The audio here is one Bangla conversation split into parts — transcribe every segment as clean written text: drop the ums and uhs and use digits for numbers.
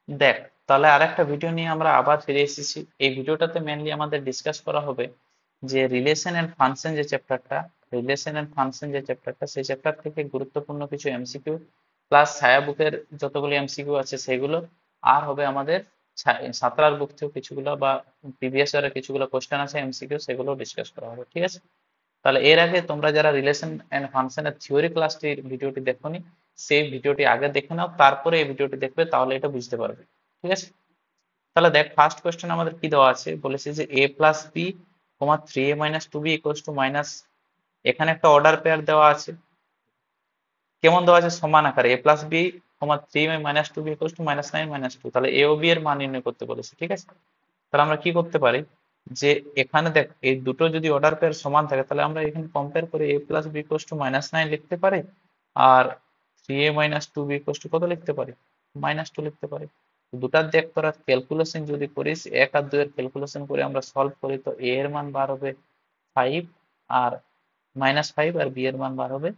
দেখ, তাহলে আরেকটা ভিডিও নিয়ে আমরা আবার ফিরে এসেছি। এই ভিডিওটাতে মেনলি আমাদের ডিসকাস করা হবে যে রিলেশন এন্ড ফাংশন যে চ্যাপ্টারটা, সেই চ্যাপ্টার থেকে গুরুত্বপূর্ণ কিছু এমসিকিউ প্লাস ছায়া বুকের যতগুলো এমসিকিউ আছে সেগুলো, আর হবে আমাদের সাঁতরার বুক থেকে কিছুগুলো বা প্রিভিয়াস ইয়ারের কিছুগুলো কোশ্চেন আছে এমসিকিউ, সেগুলো ডিসকাস করা হবে, ঠিক আছে? তাহলে এর আগে তোমরা যারা রিলেশন এন্ড ফাংশনের থিওরি ক্লাসটির ভিডিওটি দেখোনি, সেই ভিডিওটি আগে দেখে নাও, তারপরে এই ভিডিওটি দেখবে, তাহলে এটা বুঝতে পারবে, ঠিক আছে? তাহলে দেখ, ফার্স্ট কোশ্চেন আমাদের কি দেওয়া আছে, বলেছে যে a plus b comma 3a - 2b equals to minus, এখানে একটা অর্ডার পেয়ার দেওয়া আছে। কেমন দেওয়া আছে? সমান আকারে a plus b comma 3a - 2b equals to -9 - 2, তাহলে a ও b এর মান নির্ণয় করতে বলেছে, ঠিক আছে? তাহলে আমরা কি করতে পারি, যে এখানে দেখ এই দুটো যদি অর্ডার পেয়ার সমান থাকে, তাহলে আমরা এখানে কম্পেয়ার করে a plus b equals to -9 লিখতে পারি, আর 3a - 2b ইকুয়ালস টু কত লিখতে পারি? -2 লিখতে পারি। দুটার দেখ তোরা ক্যালকুলেশন যদি করিস, 1 আর 2 এর ক্যালকুলেশন করে আমরা সলভ করি, তো a এর মান বার হবে 5, আর -5, আর b এর মান বার হবে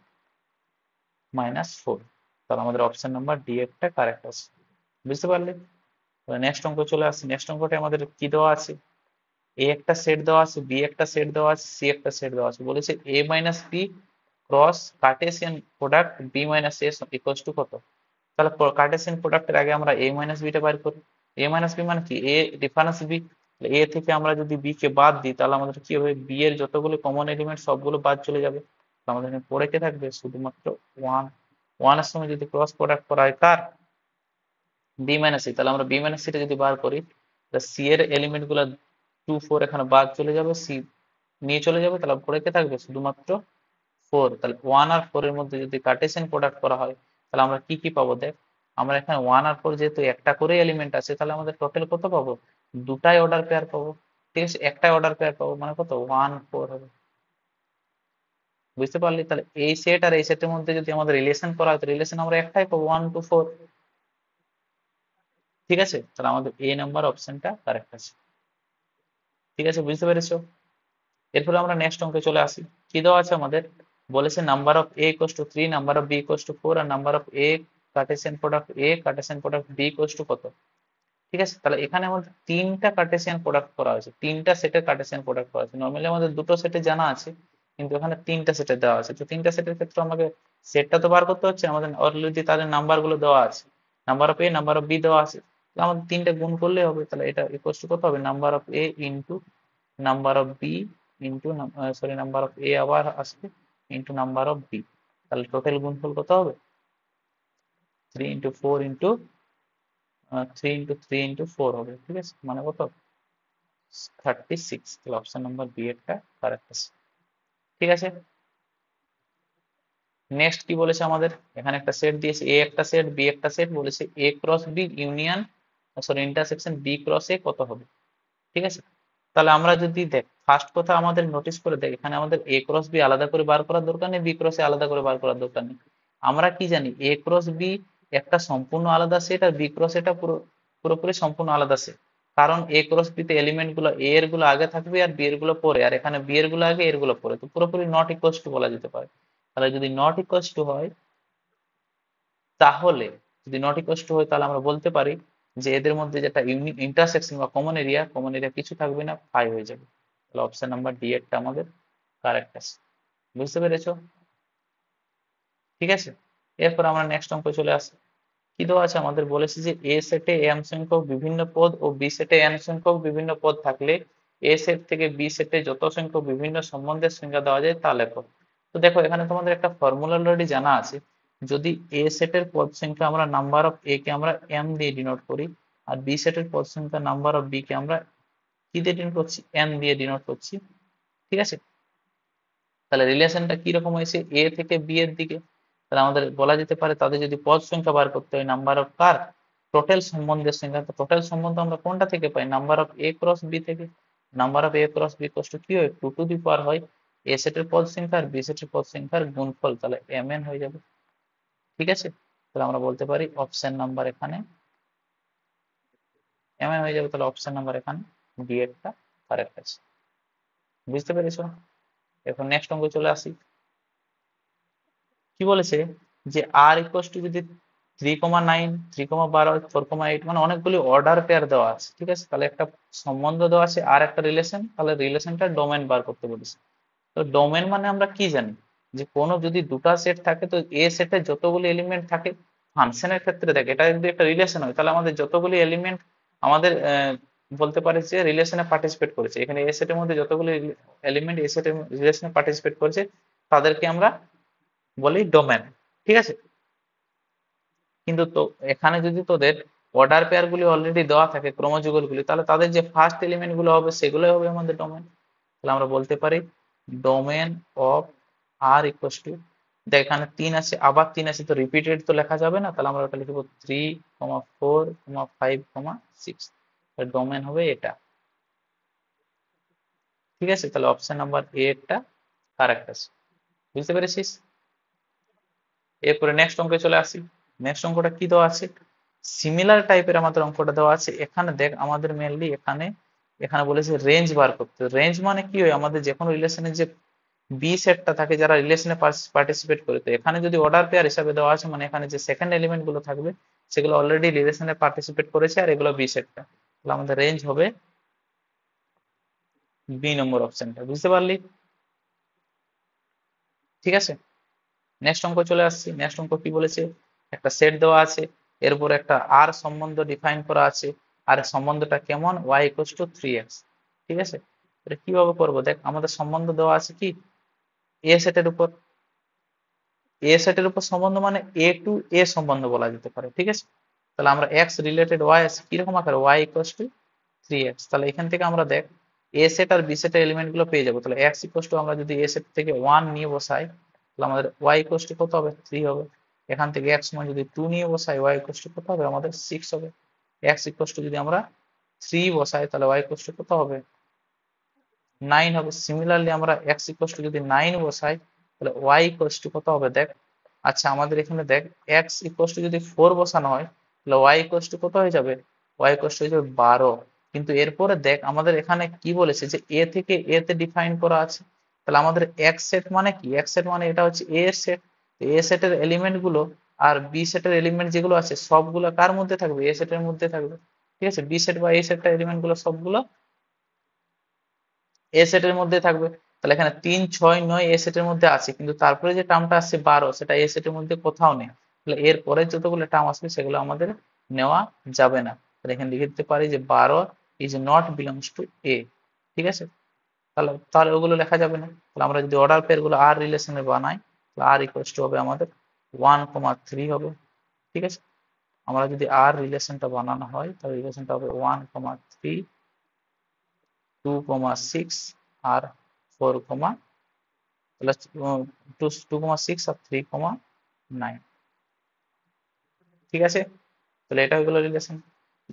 -4। তাহলে আমাদের অপশন নাম্বার ডি একটা কারেক্ট আছে, বুঝতে পারলি? নেক্সট অঙ্ক চলে আসছে। নেক্সট অঙ্কটা আমাদের কি দেওয়া আছে, এ একটা সেট দেওয়া আছে, বি একটা সেট দেওয়া আছে, সি একটা সেট দেওয়া আছে। বলেছে A minus B cross Cartesian product B minus A equals to কত? তাহলে কার্টেসিয়ান প্রোডাক্টের আগে আমরা এ মাইনাস বিটা বার করি। এ মাইনাস বি মানে কি? A difference B. এ থেকে আমরা যদি বি কে বাদ দিই, তাহলে আমাদের কি হবে? বি এর যতগুলো কমন এলিমেন্ট সবগুলো বাদ চলে যাবে। তো আমাদের এখানে পড়ে কে থাকবে? শুধুমাত্র ওয়ান। ওয়ানের সঙ্গে যদি ক্রস প্রোডাক্ট করা হয় কার? B minus C. তাহলে আমরা বি মাইনাস সিটা যদি বার করি, সি এর এলিমেন্ট গুলা 2 4 এখানে বাদ চলে যাবে, সি নিয়ে চলে যাবে, তাহলে পড়ে কে থাকবে? শুধুমাত্র 4। তাহলে 1 আর 4 এর মধ্যে যদি কার্টেসিয়ান প্রোডাক্ট করা হয়, তাহলে আমরা কি কি পাবো দেখ। আমরা এখানে 1 আর 4 যেহেতু একটা করে এলিমেন্ট আছে, তাহলে আমাদের টোটাল কত পাবো? দুটাই অর্ডার পেয়ার পাবো, ঠিক আছে? একটাই অর্ডার পেয়ার পাবো, মানে কত? 1 4 হবে, বুঝতে পারলি? তাহলে এই সেট আর এই সেটের মধ্যে যদি আমাদের রিলেশন করা হয়, তো রিলেশন আমরা একটাই পাবো, 1 2 4, ঠিক আছে? তাহলে আমাদের এ নাম্বার অপশনটা কারেক্ট আছে, ঠিক আছে? বুঝতে পেরেছো? এরপরে আমরা নেক্সট অঙ্কে চলে আসি। কি দেওয়া আছে আমাদের? বলেছে number of A equals to 3, number of B equals to 4, আর number of A Cartesian product A Cartesian product B equals to কত? ঠিক আছে, তাহলে এখানে আমাদের তিনটা কার্টেসিয়ান প্রোডাক্ট করা হয়েছে, তিনটা সেটের কার্টেসিয়ান প্রোডাক্ট করা হয়েছে। নর্মালি আমাদের দুটো সেটে জানা আছে, কিন্তু এখানে তিনটা সেটে দেওয়া আছে। তো তিনটা সেটের ক্ষেত্রে আমাকে সেটটা তো বার করতে হচ্ছে, আমাদের অলরেডি তাদের নাম্বার গুলো দেওয়া আছে। Number of A, number of B দেওয়া আছে, তাহলে আমাদের তিনটা গুণ করলেই হবে। তাহলে এটা ইকুয়ালস টু কত হবে? Number of A into number of B into, sorry, number of A আবার আসবে ইন্টু নাম্বার অফ বি। তাহলে টোটাল গুণফল কত হবে? 3 ইন্টু 4 হবে, ঠিক আছে? মানে কত? 36। তাহলে অপশন নাম্বার বি একটা কারেক্ট আছে, ঠিক আছে? নেক্সট কি বলেছে আমাদের? এখানে একটা সেট দিয়েছে, এ একটা সেট, বি একটা সেট, বলেছে A cross B union, sorry, intersection B cross A কত হবে, ঠিক আছে? তাহলে আমরা যদি দেখ, ফার্স্ট কথা আমাদের নোটিস করে দেখ, এখানে আমাদের এ ক্রস বি আলাদা করে বার করার দরকার নেই, বি ক্রস এ আলাদা করে বার করার দরকার নেই। আমরা কি জানি? এ ক্রস বি একটা সম্পূর্ণ আলাদা সেট, আর বি ক্রস এটা পুরোপুরি সম্পূর্ণ আলাদা সেট। কারণ এ ক্রস বি তে এলিমেন্ট গুলো এ এর গুলো আগে থাকবে আর বি এর গুলো পরে, আর এখানে বি এর গুলো আগে এর গুলো পরে, তো পুরোপুরি নট ইকুয়ালস টু বলা যেতে পারে। তাহলে যদি নট ইকুয়ালস টু হয়, তাহলে যদি নট ইকুয়ালস টু হয়, তাহলে আমরা বলতে পারি যে এদের মধ্যে যেটা ইন্টারসেকশন বা কমন এরিয়া কিছু থাকবে না, পাই হয়ে যাবে। তাহলে অপশন নাম্বার ডি এরটা আমাদের কারেক্ট আছে, বুঝতে পেরেছো? ঠিক আছে, এরপর আমরা নেক্সট অঙ্ক চলে আসি। কি দেওয়া আছে আমাদের? বলেছে যে এ সেটে এম সংখ্যক বিভিন্ন পদ ও বি সেটে এন সংখ্যক বিভিন্ন পদ থাকলে এ সেট থেকে বি সেটে যত সংখ্যক বিভিন্ন সম্বন্ধের সংজ্ঞা দেওয়া যায় তা লেখো। তো দেখো, এখানে তোমাদের একটা ফর্মুলা অলরেডি জানা আছে। যদি এ সেটের পদ সংখ্যা আমরা নাম্বার অফ এ কে আমরা এম দিয়ে ডিনোট করি, আর বি সেটের পদ সংখ্যা নাম্বার অফ বি কে আমরা কি দিয়ে ডিনোট করছি? এন দিয়ে ডিনোট করছি, ঠিক আছে? তাহলে রিলেশনটা কি রকম হয়েছে এ থেকে বি এর দিকে? তাহলে আমাদের বলা যেতে পারে তাদের যদি পদ সংখ্যা বার করতে হয় নাম্বার অফ কার? টোটাল সম্বন্ধের সংখ্যা। তো টোটাল সম্বন্ধ আমরা কোনটা থেকে পাই? Number of A cross B থেকে। Number of A cross B কষ্ট কি হয়? 2 টু দি পাওয়ার হয় এ সেটের পদ সংখ্যা আর বি সেটের পদ সংখ্যার গুণফল, তাহলে এম এন হয়ে যাবে, ঠিক আছে? তাহলে আমরা বলতে পারি অপশন নাম্বার এখানে এম এন হয়ে যাবে। তাহলে অপশন নাম্বার এখানে বি এরটা কারেক্ট আছে, বুঝতে পেরেছো? এখন নেক্সট অঙ্ক চলে আসি। কি বলেছে? যে আর ইকুয়াল টু যদি 3,9, 3,12, 4,8, মানে অনেকগুলি অর্ডার পেয়ার দেওয়া আছে। ঠিক আছে, তাহলে একটা সম্বন্ধ দেওয়া আছে আর একটা রিলেশন, তাহলে রিলেশনটা ডোমেন বার করতে বলেছে। তো ডোমেন মানে আমরা কি জানি, যে কোনো যদি দুটা সেট থাকে তো এ সেটে যতগুলি এলিমেন্ট থাকে, ফাংশনের ক্ষেত্রে দেখ এটা যদি একটা রিলেশন হয় তাহলে আমাদের যতগুলি এলিমেন্ট আমাদের বলতে পারে যে রিলেশনে পার্টিসিপেট করেছে, এখানে এ সেটের মধ্যে যতগুলি এলিমেন্ট এ সেটের রিলেশনে পার্টিসিপেট করেছে তাদেরকে আমরা বলি ডোমেন। ঠিক আছে, কিন্তু তো এখানে যদি তোদের অর্ডার পেয়ার গুলি অলরেডি দেওয়া থাকে ক্রমযুগল গুলি, তাহলে তাদের যে ফার্স্ট এলিমেন্ট গুলো হবে সেগুলোই হবে আমাদের ডোমেন। তাহলে আমরা বলতে পারি domain of R equal to, দেখ এখানে 3 আছে, আবার 3 আছে, তো রিপিটেড তো লেখা যাবে না, তাহলে আমরা ওটা লিখবো 3,4,5,6। ডোমেন হবে এটা। ঠিক আছে, তাহলে অপশন নাম্বার এ টা কারেক্ট আছে। বুঝতে পেরেছিস? এরপরে নেক্সট অঙ্কে চলে আসি। নেক্সট অঙ্কটা কি দেওয়া আছে, সিমিলার টাইপের আমাদের অঙ্কটা দেওয়া আছে। এখানে দেখ আমাদের মেনলি এখানে এখানে বলেছে রেঞ্জ বার করতে। রেঞ্জ মানে কি হয়, আমাদের যে কোনো রিলেশনের যে বি সেটটা থাকে যারা রিলেশনে পার্টিসিপেট করে, তো এখানে যদি অর্ডার পেয়ার হিসাবে দেওয়া আছে মানে এখানে যে সেকেন্ড এলিমেন্ট গুলো থাকবে সেগুলো অলরেডি রিলেশনে পার্টিসিপেট করেছে আর এগুলো বি সেটটা, তাহলে আমাদের রেঞ্জ হবে বি নম্বর অপশনটা। বুঝতে পারলি? ঠিক আছে, নেক্সট অঙ্ক চলে আসছি। নেক্সট অঙ্ক কি বলেছে, একটা সেট দেওয়া আছে, এরপর একটা আর সম্বন্ধ ডিফাইন করা আছে, আর সম্বন্ধটা কেমন, y ইকুয়ালস টু 3x। ঠিক আছে, এটা কিভাবে করবো, দেখ আমাদের সম্বন্ধ দেওয়া আছে কি এ সেটের উপর, এ সেটের উপর সম্বন্ধ মানে এ টু এ সম্বন্ধ বলা যেতে পারে। ঠিক আছে, তাহলে আমরা এক্স রিলেটেড ওয়াই আছে কিরকম আকারে, y ইকুয়ালস টু 3x। তাহলে এখান থেকে আমরা দেখ এ সেট আর বি সেটের এলিমেন্ট গুলো পেয়ে যাবো। তাহলে এক্স ইকুয়ালস টু আমরা যদি এ সেট থেকে 1 নিয়ে বসাই তাহলে আমাদের y ইকুয়ালস টু কত হবে, 3 হবে। এখান থেকে x মান যদি 2 নিয়ে বসাই y ইকুয়ালস টু কত হবে আমাদের 6 হবে। x ইকুয়ালস টু যদি আমরা 3 বসাই তাহলে y ইকুয়ালস টু কত হবে, 9 হবে। সিমিলারলি আমরা x ইকুয়ালস টু যদি 9 বসাই তাহলে y ইকুয়ালস টু কত হবে দেখ। আচ্ছা আমাদের এখানে দেখ x ইকুয়ালস টু যদি 4 বসানো হয় তাহলে y ইকুয়ালস টু কত হয়ে যাবে, y ইকুয়ালস টু হয়ে যাবে 12। কিন্তু এরপরে দেখ আমাদের এখানে কি বলেছে যে a থেকে a তে ডিফাইন করা আছে, তাহলে আমাদের x সেট মানে কি, x সেট মানে এটা হচ্ছে a এর সেট। a সেটের এলিমেন্ট গুলো আর b সেটের এলিমেন্ট যেগুলো আছে সবগুলো কার মধ্যে থাকবে, a সেটের মধ্যে থাকবে। ঠিক আছে, b সেট বা a সেটের এলিমেন্ট গুলো সবগুলো এ সেটের মধ্যে থাকবে। তাহলে এখানে 3, 6, 9 এ সেটের মধ্যে আছে, কিন্তু তারপরে যে টার্মটা আসছে 12 সেটা এ সেটের মধ্যে কোথাও নেই। তাহলে এর পরে যতগুলো টার্ম আসবে সেগুলো আমাদের নেওয়া যাবে না। তাহলে এখানে লিখে দিতে পারি যে 12 ইজ নট বিলংস টু এ। ঠিক আছে, তাহলে তাহলে ওগুলো লেখা যাবে না। তাহলে আমরা যদি অর্ডার পেয়ার গুলো আর রিলেশনে বানাই তাহলে আর ইকুয়ালস টু হবে আমাদের 1,3 হবে। ঠিক আছে, আমরা যদি আর রিলেশনটা বানানো হয় তাহলে রিলেশনটা হবে 1,3, 2,6 আর 4, তাহলে 2,6 আর 3,9। ঠিক আছে, তাহলে এটা হলো রিলেশন।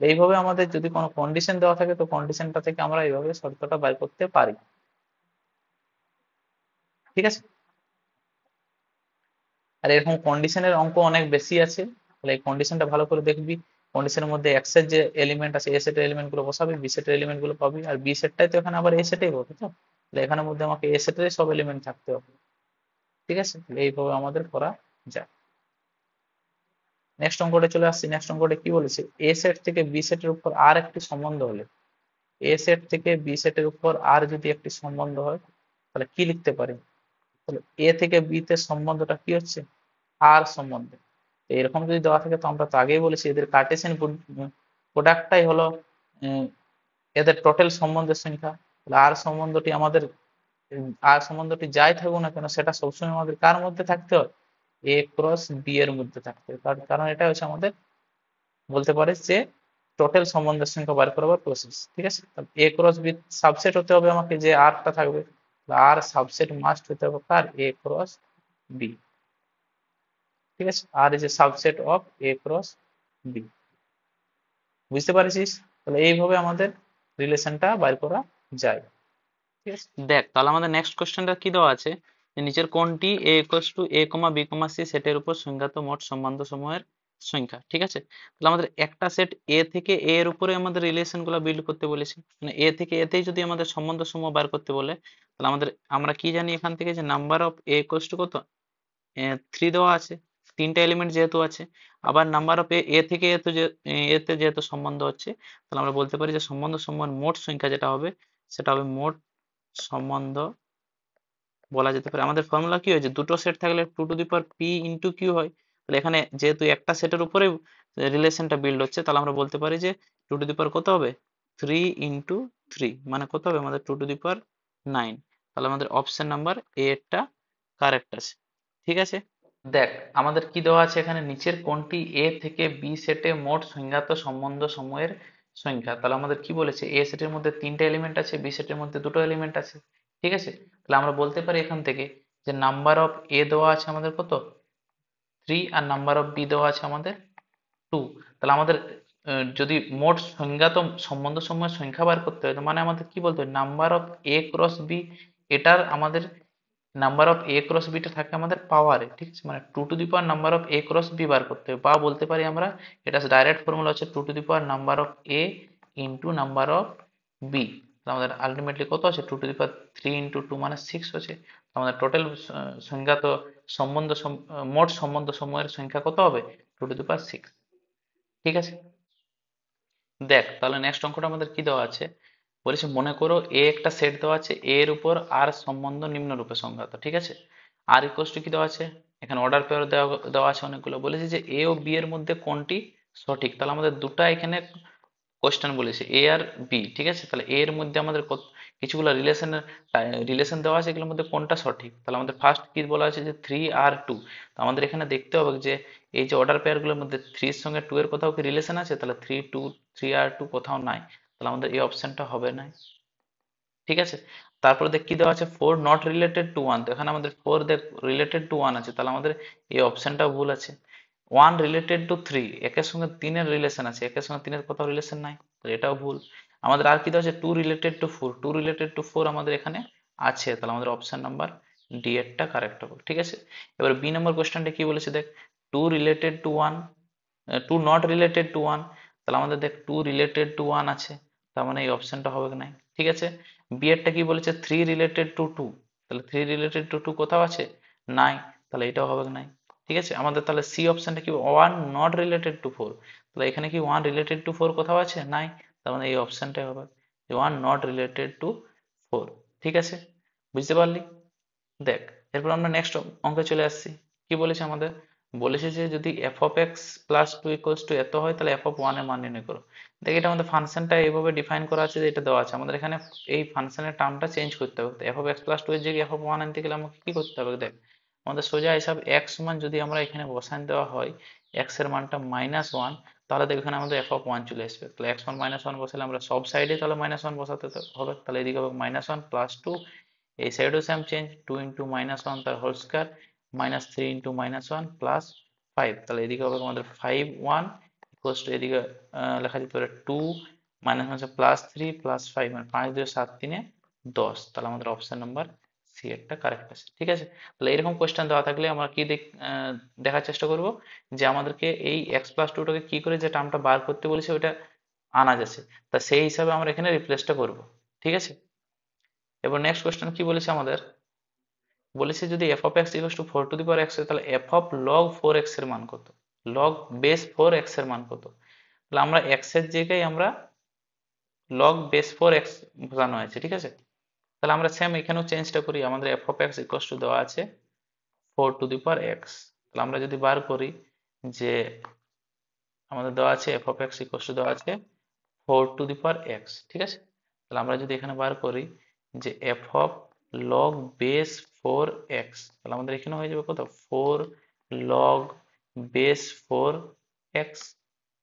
এইভাবে আমাদের যদি কোনো কন্ডিশন দেওয়া থাকে তো কন্ডিশনটা থেকে আমরা এইভাবে শর্তটা বের করতে পারি। ঠিক আছে, আর এরকম কন্ডিশনের অঙ্ক অনেক বেশি আছে, তাহলে এই কন্ডিশনটা ভালো করে দেখবি। কন্ডিশনের মধ্যে এক্স এর যে এলিমেন্ট আছে এ সেটের এলিমেন্ট গুলো বসাবি, বি সেটের এলিমেন্ট গুলো পাবি, আর বি সেটটাই তো এখানে আবার এ সেটেই হবে, তো তাহলে এখানের মধ্যে আমাকে এ সেটের সব এলিমেন্ট থাকতে হবে। ঠিক আছে, তাহলে এইভাবে আমাদের করা যায়। নেক্সট অঙ্কটা চলে আসছি। নেক্সট অঙ্কটা কি বলেছে, এ সেট থেকে বি সেটের উপর আর একটি সম্বন্ধ হলে, এ সেট থেকে বি সেটের উপর আর যদি একটি সম্বন্ধ হয় তাহলে কি লিখতে পারি, তাহলে এ থেকে বি তে সম্বন্ধটা কি হচ্ছে, আর সম্বন্ধ। তো এরকম যদি দেওয়া থাকে তো আমরা তো আগেই বলেছি এদের কার্টেসিয়ান প্রোডাক্টটাই হলো উম, এদের টোটাল সম্বন্ধের সংখ্যা। তাহলে আর সম্বন্ধটি আমাদের আর সম্বন্ধটি যাই থাকুক না কেন সেটা সবসময় আমাদের কার মধ্যে থাকতে হয়, এ ক্রস বি এর মধ্যে থাকতে হয়। কারণ এটা হচ্ছে আমাদের বলতে পারিস যে টোটাল সম্বন্ধের সংখ্যা বার করার প্রসেস। ঠিক আছে, এ ক্রস বি সাবসেট হতে হবে আমাকে, যে আরটা থাকবে আর সাবসেট মাস্ট হতে হবে কার, এ ক্রস বি। ঠিক আছে, R is a subset of A cross B. বুঝতে পারছিস? তাহলে এইভাবে আমাদের রিলেশনটা বার করা যায়। ঠিক আছে, দেখ তাহলে আমাদের নেক্সট কোশ্চেনটা কি দেওয়া আছে, যে নিচের কোনটি A equals to A comma B comma C সেটের উপর সংজ্ঞাত মোট সম্বন্ধ সমূহের সংখ্যা। ঠিক আছে, তাহলে আমাদের একটা সেট এ থেকে এ এর উপরে আমাদের রিলেশন গুলো বিল্ড করতে বলেছে, মানে এ থেকে এতেই যদি আমাদের সম্বন্ধ সমূহ বার করতে বলে তাহলে আমাদের আমরা কি জানি এখান থেকে যে number of A equals to কত, 3 দেওয়া আছে। তিনটা এলিমেন্ট যেহেতু আছে, আবার নাম্বার অফ এ থেকে এতে যেহেতু সম্বন্ধ হচ্ছে, তাহলে আমরা বলতে পারি যে সম্বন্ধ সমান মোট সংখ্যা যেটা হবে সেটা হবে মোট সম্বন্ধ বলা যেতে পারে। আমাদের ফর্মুলা কি হয়েছে, দুটো সেট থাকলে 2p ইন্টু কিউ হয়। তাহলে এখানে যেহেতু একটা সেটের উপরে রিলেশনটা বিল্ড হচ্ছে, তাহলে আমরা বলতে পারি যে 2 কত হবে 3 ইন্টু 3, মানে কত হবে আমাদের 2 9। তাহলে আমাদের অপশন নাম্বার এ এরটা কারেক্ট আছে। ঠিক আছে, দেখ আমাদের কি দেওয়া আছে এখানে, নিচের কোনটি এ থেকে বি সেটে মোট সংজ্ঞাত সম্বন্ধ সমূহের সংখ্যা। তাহলে আমাদের কি বলেছে, এ সেটের মধ্যে তিনটা এলিমেন্ট আছে, বি সেটের মধ্যে দুটো এলিমেন্ট আছে। ঠিক আছে, তাহলে আমরা বলতে পারি এখান থেকে যে নাম্বার অফ এ দেওয়া আছে আমাদের কত 3, আর নাম্বার অফ বি দেওয়া আছে আমাদের 2। তাহলে আমাদের যদি মোট সংজ্ঞাত সম্বন্ধ সমূহের সংখ্যা বার করতে হয়, তো মানে আমাদের কি বলতে হয়, number of A cross B, এটার আমাদের নাম্বার অফ এ ক্রস বিটা থাকে আমাদের পাওয়ারে। ঠিক আছে, মানে 2 number of A cross B বার করতে হবে, বা বলতে পারি আমরা এটা ডাইরেক্ট ফর্মুলা হচ্ছে 2 number of A into number of B. আমাদের আলটিমেটলি কত আছে 2 3 ইন্টু 2 মানে 6 আছে। আমাদের টোটাল সংখ্যাত মোট সম্বন্ধ সমূহের সংখ্যা কত হবে 2 6। ঠিক আছে, দেখ তাহলে নেক্সট অঙ্কটা আমাদের কি দেওয়া আছে, বলেছে মনে করো এ একটা সেট দেওয়া আছে, এ এর উপর আর সম্বন্ধ নিম্নরূপে সংজ্ঞাত। ঠিক আছে, আর ইকুয়ালস টু কি দেওয়া আছে, এখানে অর্ডার পেয়ার দেওয়া দেওয়া আছে অনেকগুলো, বলেছে যে এ ও বি এর মধ্যে কোনটি সঠিক। তাহলে আমাদের দুটা এখানে কোশ্চেন বলেছে এ আর বি। ঠিক আছে, তাহলে এ এর মধ্যে আমাদের কিছুগুলো রিলেশন দেওয়া আছে, এগুলোর মধ্যে কোনটা সঠিক। তাহলে আমাদের ফার্স্ট কি বলা আছে যে 3 আর 2। তো আমাদের এখানে দেখতে হবে যে এই যে অর্ডার পেয়ার গুলোর মধ্যে 3 এর সঙ্গে 2 এর কোথাও কি রিলেশন আছে, তাহলে 3 আর 2 কোথাও নাই, তাহলে আমাদের এই অপশনটা হবে না। ঠিক আছে, তারপরে দেখ কি দেওয়া আছে 4 নট রিলেটেড টু 1। তো এখানে আমাদের 4 দেখ রিলেটেড টু 1 আছে, তাহলে আমাদের এই অপশনটা ভুল আছে। 1 রিলেটেড টু 3, একের সঙ্গে 3 এর রিলেশন আছে, একের সঙ্গে 3 এর কোথাও রিলেশন নাই, তো এটাও ভুল। আমাদের আর কি দেওয়া আছে 2 রিলেটেড টু 4, 2 রিলেটেড টু 4 আমাদের এখানে আছে, তাহলে আমাদের অপশন নাম্বার ডি এরটা কারেক্ট হবে। ঠিক আছে, এবার বি নম্বর কোশ্চেনটা কি বলেছে দেখ, 2 related to 1, 2 not related to 1। তাহলে আমাদের দেখ 2 রিলেটেড টু 1 আছে, তার মানে এই অপশনটা হবে কি নাই। ঠিক আছে, বি এরটা কি বলেছে 3 রিলেটেড টু 2, তাহলে 3 রিলেটেড টু 2 কোথাও আছে নাই, তাহলে এটাও হবে কি নাই। ঠিক আছে, আমাদের তাহলে সি অপশনটা কি 1 নট রিলেটেড টু 4, তাহলে এখানে কি 1 রিলেটেড টু 4 কোথাও আছে নাই, তার মানে এই অপশনটাই হবে যে 1 নট রিলেটেড টু 4। ঠিক আছে, বুঝতে পারলি। দেখ এরপর আমরা নেক্সট অঙ্কে চলে আসছি। কি বলেছে আমাদের, বলেছে যে যদি F of x plus two equals to এত হয়, তাহলে এফ অফ ওয়ান এর মান নির্ণয় করো। দেখ এটা আমাদের ফাংশনটা এইভাবে ডিফাইন করা আছে যে এটা দেওয়া আছে, আমাদের এখানে এই ফাংশনের টার্মটা চেঞ্জ করতে হবে। F of x plus two এর জায়গায় এফ অফ ওয়ান আনতে গেলে আমাকে কি করতে হবে, দেখ আমাদের সোজা হিসাব এক্স সমান যদি আমরা এখানে বসান দেওয়া হয় এক্স এর মানটা -1, তাহলে দেখ এখানে আমাদের এফ অফ ওয়ান চলে আসবে। তাহলে এক্স মান -1 বসালে আমরা সব সাইডে তাহলে -1 বসাতে হবে, তাহলে এদিকে হবে -1 প্লাস 2, এই সাইডেও সেম চেঞ্জ 2 ইন্টু -1 তার হোল স্কয়ার -3 ইন্টু -1 প্লাস 5, তাহলে এদিকে হবে আমাদের 5 1 ইকুয়ালস টু এদিকে লেখা যেতে পারে 2 -1 প্লাস 3 প্লাস 5, মানে 5 2 7 3 10, তাহলে আমাদের অপশন নাম্বার সি এরটা কারেক্ট আছে। ঠিক আছে, তাহলে এরকম কোয়েশ্চেন দেওয়া থাকলে আমরা কি দেখার চেষ্টা করব যে আমাদেরকে এই এক্স প্লাস টুটাকে কি করে যে টার্মটা বার করতে বলেছে ওইটা আনা যাচ্ছে, তা সেই হিসাবে আমরা এখানে রিপ্লেসটা করব। ঠিক আছে, এবার নেক্সট কোয়েশ্চেন কি বলেছে আমাদের, বলেছে যদি F of x equals to 4 x, তাহলে এফ অফ লগ 4x এর মান কত, লগ বেস 4x এর মান কত। তাহলে আমরা এক্স এর জায়গায় আমরা লগ বেস 4x বসানো হয়েছে। ঠিক আছে, তাহলে আমরা সেম এখানেও চেঞ্জটা করি, আমাদের F of x equals to দেওয়া আছে 4x। তাহলে আমরা যদি বার করি যে আমাদের দেওয়া আছে F of x equals to দেওয়া আছে 4x। ঠিক আছে, তাহলে আমরা যদি এখানে বার করি যে F of log base 4x, তাহলে আমাদের এখানে হয়ে যাবে কত 4 লগ বেস 4x।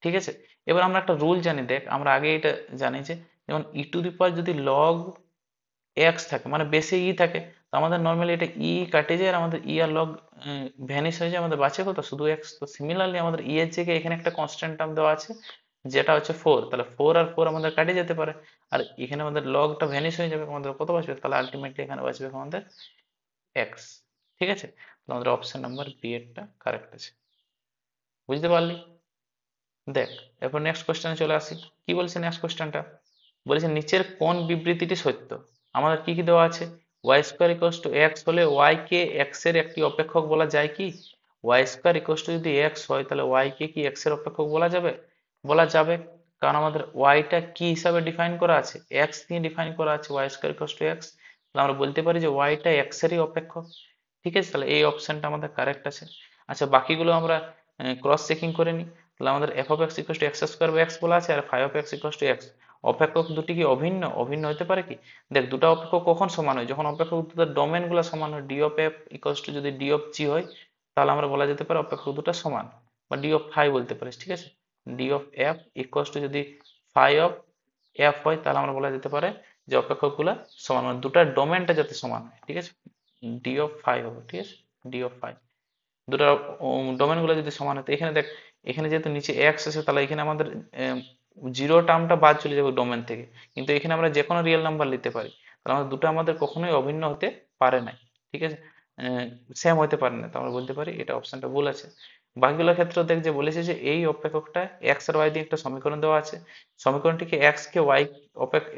ঠিক আছে, এবার আমরা একটা রুল জানি, দেখ আমরা আগে এটা জানি যে যেমন ই টু দি পাওয়ার যদি লগ এক্স থাকে মানে বেসে ই থাকে, তো আমাদের নর্মালি এটা ই কাটে যায় আর আমাদের ই আর লগ ভ্যানিশ হয়ে যায়, আমাদের বাঁচে কত শুধু এক্স। তো সিমিলারলি আমাদের ই এর জায়গায় এখানে একটা কনস্ট্যান্ট টার্ম দেওয়া আছে যেটা হচ্ছে 4, তাহলে 4 আর 4 আমাদের কাটে যেতে পারে, আর এখানে আমাদের লগটা ভ্যানিশ হয়ে যাবে, আমাদের কত বাঁচবে, তাহলে আলটিমেটলি এখানে বাঁচবে আমাদের এক্স। ঠিক আছে, তাহলে আমাদের অপশন নাম্বার বি এরটা কারেক্ট আছে। বুঝতে পারলি। দেখ এরপর নেক্সট কোশ্চেনে চলে আসি। কি বলছে নেক্সট কোশ্চেনটা, বলেছে নিচের কোন বিবৃতিটি সত্য। আমাদের কি কি দেওয়া আছে, Y square equals to X হলে ওয়াই কে এক্স এর একটি অপেক্ষক বলা যায় কি, ওয়াই স্কোয়ার ইকুয়ালস টু যদি এক্স হয় তাহলে ওয়াই কে কি এক্স এর অপেক্ষক বলা যাবে? বলা যাবে, কারণ আমাদের ওয়াইটা কি হিসাবে ডিফাইন করা আছে, এক্স দিয়ে ডিফাইন করা আছে, Y square equals to X. তাহলে আমরা বলতে পারি যে ওয়াইটা এক্স এরই অপেক্ষক। ঠিক আছে, তাহলে এই অপশনটা আমাদের কারেক্ট আছে। আচ্ছা, বাকিগুলো আমরা ক্রস চেকিং করে নিই। তাহলে আমাদের F of x equals to x square by X বলা আছে, আর phi of x equals to X. অপেক্ষক দুটি কি অভিন্ন? অভিন্ন হতে পারে কি? দেখ, দুটো অপেক্ষক কখন সমান হয়? যখন অপেক্ষক দুটোর ডোমেন গুলো সমান হয়। D of F equals to যদি ডি অফ জি হয়, তাহলে আমরা বলা যেতে পারে অপেক্ষক দুটো সমান, বা ডি অফ ফাই বলতে পারিস। ঠিক আছে, D of F equals to যদি ফাই অফ এফ হয়, তাহলে আমরা বলা যেতে পারে যে অপেক্ষক গুলা সমান, মানে দুটার ডোমেনটা যাতে সমান হয়। ঠিক আছে, ডি অফ ফাই হবে। ঠিক আছে, ডি অফ ফাই, দুটো ডোমেন গুলো যদি সমান হয়। তো এখানে দেখ, এখানে যেহেতু নিচে এক্স আছে, তাহলে এখানে আমাদের জিরো টার্মটা বাদ চলে যাবে ডোমেন থেকে, কিন্তু এখানে আমরা যে কোনো রিয়েল নাম্বার নিতে পারি। তাহলে আমাদের দুটো আমাদের কখনোই অভিন্ন হতে পারে না। ঠিক আছে, সেম হতে পারে না, তো আমরা বলতে পারি এটা অপশনটা ভুল আছে। বাকিগুলোর ক্ষেত্রে দেখ, যে বলেছে যে এই অপেক্ষকটা এক্স আর ওয়াই দিয়ে একটা সমীকরণ দেওয়া আছে, সমীকরণটিকে এক্স কে ওয়াই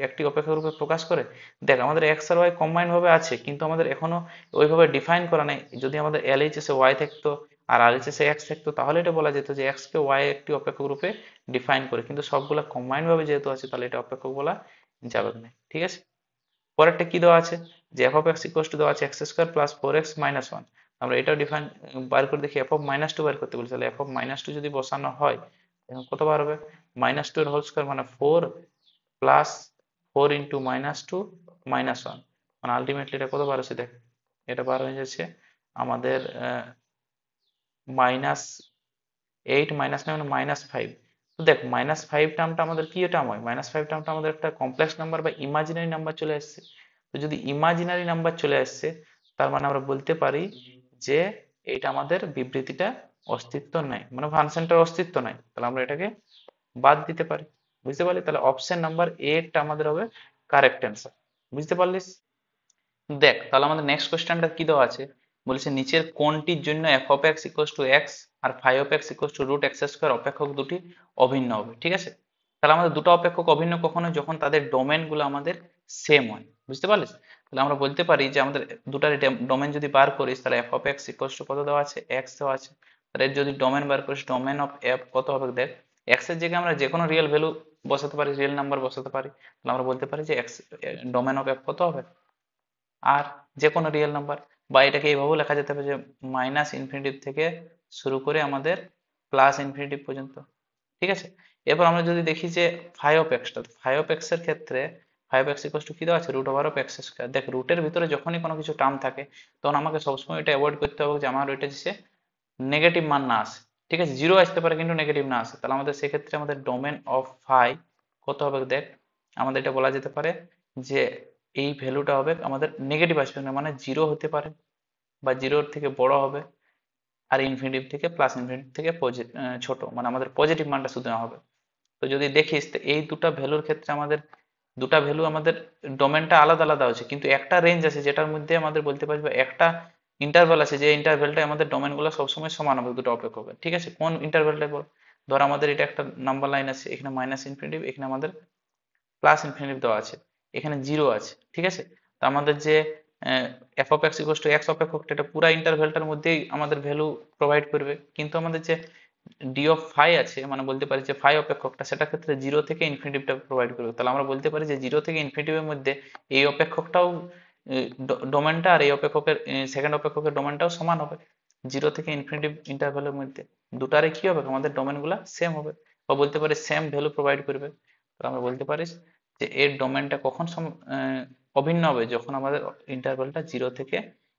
একটি অপেক্ষক রূপে প্রকাশ করে। দেখ, আমাদের এক্স আর ওয়াই কম্বাইন্ড ভাবে আছে, কিন্তু আমাদের এখনো ওইভাবে ডিফাইন করা নাই। যদি আমাদের এলএইচএস এ ওয়াই থাকতো আর আরএইচএস এ এক্স থাকতো, তাহলে এটা বলা যেত যে এক্স কে ওয়াই একটি অপেক্ষক রূপে ডিফাইন করে, কিন্তু সবগুলা কম্বাইন্ড ভাবে যেহেতু আছে, তাহলে এটা অপেক্ষক বলা যাবে না। ঠিক আছে, পরেরটা কি দেওয়া আছে, যে F of x equals to দেওয়া আছে x square plus four x minus one. আমরা এটাও ডিফাইন বার করে দেখি, এফ অফ মাইনাস টু বার করতে বলছি। তাহলে এফ অফ মাইনাস টু যদি বসানো হয়, তখন কত বার হবে? মাইনাস টু এর হোল স্কোয়ার মানে four, plus four into minus two minus one, মানে আলটিমেটলি এটা কত বার হচ্ছে দেখ, এটা বার হয়ে যাচ্ছে আমাদের মাইনাস এইট, মাইনাস নাইন মানে মাইনাস ফাইভ। তো দেখ, মাইনাস ফাইভ টার্মটা আমাদের কি টার্ম হয়? মাইনাস ফাইভ টার্মটা আমাদের একটা কমপ্লেক্স নাম্বার বা ইমাজিনারি নাম্বার চলে আসছে। তো যদি ইমাজিনারি নাম্বার চলে আসছে, তার মানে আমরা বলতে পারি যে এইটা আমাদের বিবৃতিটা অস্তিত্ব নাই, মানে ফাংশনটার অস্তিত্ব নাই। তাহলে আমরা এটাকে বাদ দিতে পারি। বুঝতে পারলি? তাহলে অপশন নাম্বার এ টা আমাদের হবে কারেক্ট অ্যান্সার। বুঝতে পারলিস? দেখ, তাহলে আমাদের নেক্সট কোশ্চেনটা কি দেওয়া আছে, বলেছে নিচের কোনটির জন্য F of x equals to X আর phi of x equals to root X square অপেক্ষক দুটি অভিন্ন হবে। ঠিক আছে, তাহলে আমাদের দুটো অপেক্ষক অভিন্ন কখন হয়? যখন তাদের ডোমেন গুলো আমাদের সেম হয়। বুঝতে পারলিস? তাহলে আমরা বলতে পারি যে আমাদের দুটার ডোমেন যদি বার করিস, তাহলে F of x equals to কত দেওয়া আছে? এক্স দেওয়া আছে। তাহলে এর যদি ডোমেন বার করিস, ডোমেন অফ এফ কত হবে দেখ, এক্স এর জায়গায় আমরা যে কোনো রিয়েল ভ্যালু বসাতে পারি, রিয়েল নাম্বার বসাতে পারি। তাহলে আমরা বলতে পারি যে এক্স ডোমেন অফ এফ কত হবে? আর যে কোনো রিয়েল নাম্বার, বা এটাকে এইভাবেও লেখা যেতে পারে যে মাইনাস ইনফিনিটি থেকে শুরু করে আমাদের প্লাস ইনফিনিটি পর্যন্ত। ঠিক আছে, এরপর আমরা যদি দেখি যে ফাই অফ এক্সটা, ফাই অফ এক্স এর ক্ষেত্রে phi of x equals to কি দেওয়া আছে? Root over of X square. দেখ, রুটের ভিতরে যখনই কোনো কিছু টার্ম থাকে, তখন আমাকে সবসময় এটা অ্যাভয়েড করতে হবে যে আমার ওইটা যে নেগেটিভ মান না আসে। ঠিক আছে, জিরো আসতে পারে কিন্তু নেগেটিভ না আসে। তাহলে আমাদের সেক্ষেত্রে আমাদের ডোমেন অফ ফাই কত হবে দেখ, আমাদের এটা বলা যেতে পারে যে এই ভ্যালুটা হবে আমাদের নেগেটিভ আসবে না, মানে জিরো হতে পারে বা জিরোর থেকে বড় হবে, আর ইনফিনিটিভ থেকে প্লাস ইনফিনিটিভ থেকে ছোট, মানে আমাদের পজিটিভ মানটা শুধু নেওয়া হবে। তো যদি দেখিস, তো এই দুটা ভ্যালুর ক্ষেত্রে আমাদের দুটা ভ্যালু আমাদের ডোমেনটা আলাদা আলাদা হচ্ছে, কিন্তু একটা রেঞ্জ আছে যেটার মধ্যে আমাদের বলতে পারবো একটা ইন্টারভ্যাল আছে, যে ইন্টারভ্যালটা আমাদের ডোমেন গুলো সবসময় সমান হবে দুটো অপেক্ষকের। ঠিক আছে, কোন ইন্টারভ্যালটা বল? ধর আমাদের এটা একটা নাম্বার লাইন আছে, এখানে মাইনাস ইনফিনিটিভ, এখানে আমাদের প্লাস ইনফিনিটিভ দেওয়া আছে, এখানে জিরো আছে। ঠিক আছে, তো আমাদের যে F of x equals to X অপেক্ষকটা, এটা পুরো ইন্টারভ্যালটার মধ্যেই আমাদের ভ্যালু প্রোভাইড করবে, কিন্তু আমাদের যে ডি অফ ফাই আছে, মানে বলতে পারি যে ফাই অপেক্ষকটা, সেটা ক্ষেত্রে জিরো থেকে ইনফিনিটিভটা প্রোভাইড করবে। তাহলে আমরা বলতে পারি যে জিরো থেকে ইনফিনিটিভের মধ্যে এই অপেক্ষকটাও ডোমেনটা আর এই অপেক্ষকের সেকেন্ড অপেক্ষকের ডোমেনটাও সমান হবে। জিরো থেকে ইনফিনিটিভ ইন্টারভ্যালের মধ্যে দুটারে কি হবে? আমাদের ডোমেন গুলা সেম হবে, বা বলতে পারি সেম ভ্যালু প্রোভাইড করবে। তো আমরা বলতে পারি যে এর ডোমেনটা কখন অভিন্ন হবে? যখন আমাদের ইন্টারভ্যালটা জিরো থেকে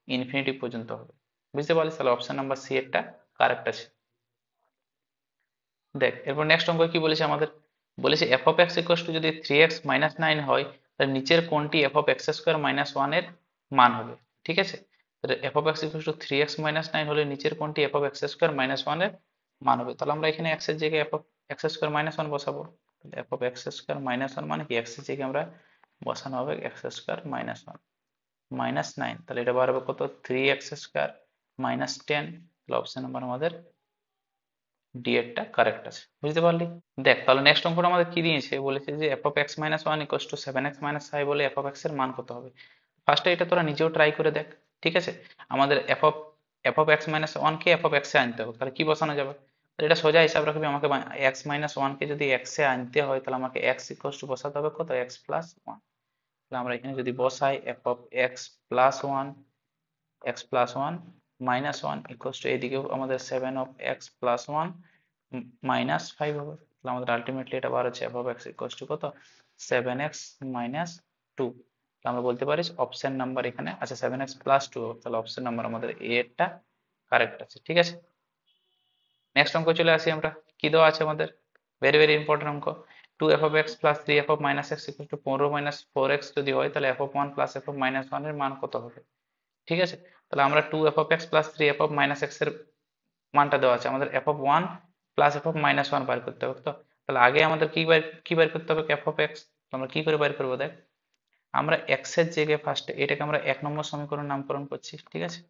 ইনফিনিটি পর্যন্ত হবে। বুঝতে পারলি? তাহলে অপশন নাম্বার সি একটা কারেক্ট আছে। দেখ, এরপর নেক্সট অঙ্ক কি বলেছে আমাদের, বলেছে f of x equals to যদি থ্রি এক্স মাইনাস নাইন হয়, তাহলে নিচের কোনটি F of X square minus one এর মান হবে? ঠিক আছে, তাহলে F of x equals two three x minus nine হলে নিচের কোনটি F of X square minus one এর মান হবে? তাহলে আমরা এখানে এক্স এর জায়গায় F of X square minus one বসাবো। F of X square minus one মানে কি, এক্স এর জায়গায় আমরা বসানো হবে X square minus one minus nine, তাহলে এটা বার হবে কত? Three X square minus ten. তাহলে অপশন নাম্বার আমাদের ডি এরটা কারেক্ট আছে। বুঝতে পারলি? দেখ, তাহলে নেক্সট অঙ্কটা আমাদের কি দিয়েছে, বলেছে যে F of X minus one equals to seven x minus five বলে এফ অফ এক্স এর মান কত হবে? ফার্স্টে এটা তোরা নিজেও ট্রাই করে দেখ। ঠিক আছে, আমাদের F of F of X minus one কে এফ অফ এক্স এ আনতে হবে, তাহলে কি বসানো যাবে? তাহলে এটা সোজা হিসাব রাখবে, আমাকে এক্স মাইনাস ওয়ান কে যদি এক্স এ আনতে হয় তাহলে আমাকে এক্স ইকুয়ালস টু বসাতে হবে কত, এক্স প্লাস ওয়ান। তাহলে আমরা এখানে যদি বসাই F of x plus one, x plus one minus one equals to এদিকেও আমাদের seven of x plus one minus five হবে। তাহলে আমাদের আলটিমেটলি এটা বার হচ্ছে F of x equals to কত, সেভেন এক্স মাইনাস টু। আমরা বলতে পারি অপশন নাম্বার এখানে আচ্ছা সেভেন এক্স প্লাস টু, তাহলে অপশন নাম্বার আমাদের এ এরটা কারেক্ট আছে। ঠিক আছে, নেক্সট অঙ্ক চলে আসি আমরা। কি দেওয়া আছে আমাদের, ভেরি ভেরি ইম্পর্টেন্ট অঙ্ক। Two F of x plus three F of minus x equal to পনেরো মাইনাস ফোর এক্স যদি হয় তাহলে F of one plus f of minus one এর মান কত হবে? ঠিক আছে, তাহলে আমরা two F of x plus three F of minus x এর মানটা দেওয়া আছে, আমাদের F of one plus f of minus one বার করতে হবে। তো তাহলে আগে আমাদের কি বার করতে হবে, এফ অফ এক্স। আমরা কি করে বার করবো দেখ, আমরা এক্স এর জায়গায় ফার্স্টে এটাকে আমরা এক নম্বর সমীকরণ নামকরণ করছি। ঠিক আছে,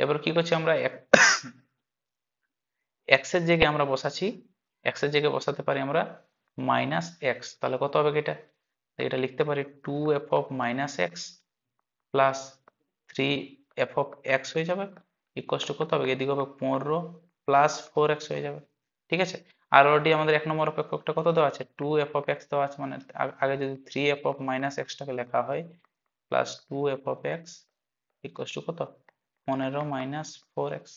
এবার কি করছি আমরা এক্স এর জায়গায় আমরা বসাচ্ছি, এক্স এর জায়গায় বসাতে পারি আমরা মাইনাস এক্স, তাহলে কত হবে এটা, এটা লিখতে পারি two F of minus X plus three F of X হয়ে যাবে ইকুয়ালস টু কত হবে, এদিকে হবে পনেরো প্লাস ফোর এক্স হয়ে যাবে। ঠিক আছে, আর অলরেডি আমাদের এক নম্বর অপেক্ষকটা কত দেওয়া আছে, টু এফ অফ এক্স দেওয়া আছে, মানে আগে যদি থ্রি এফ অফ মাইনাস এক্সটাকে লেখা হয় plus two F of x equals to কত, পনেরো মাইনাস ফোর এক্স।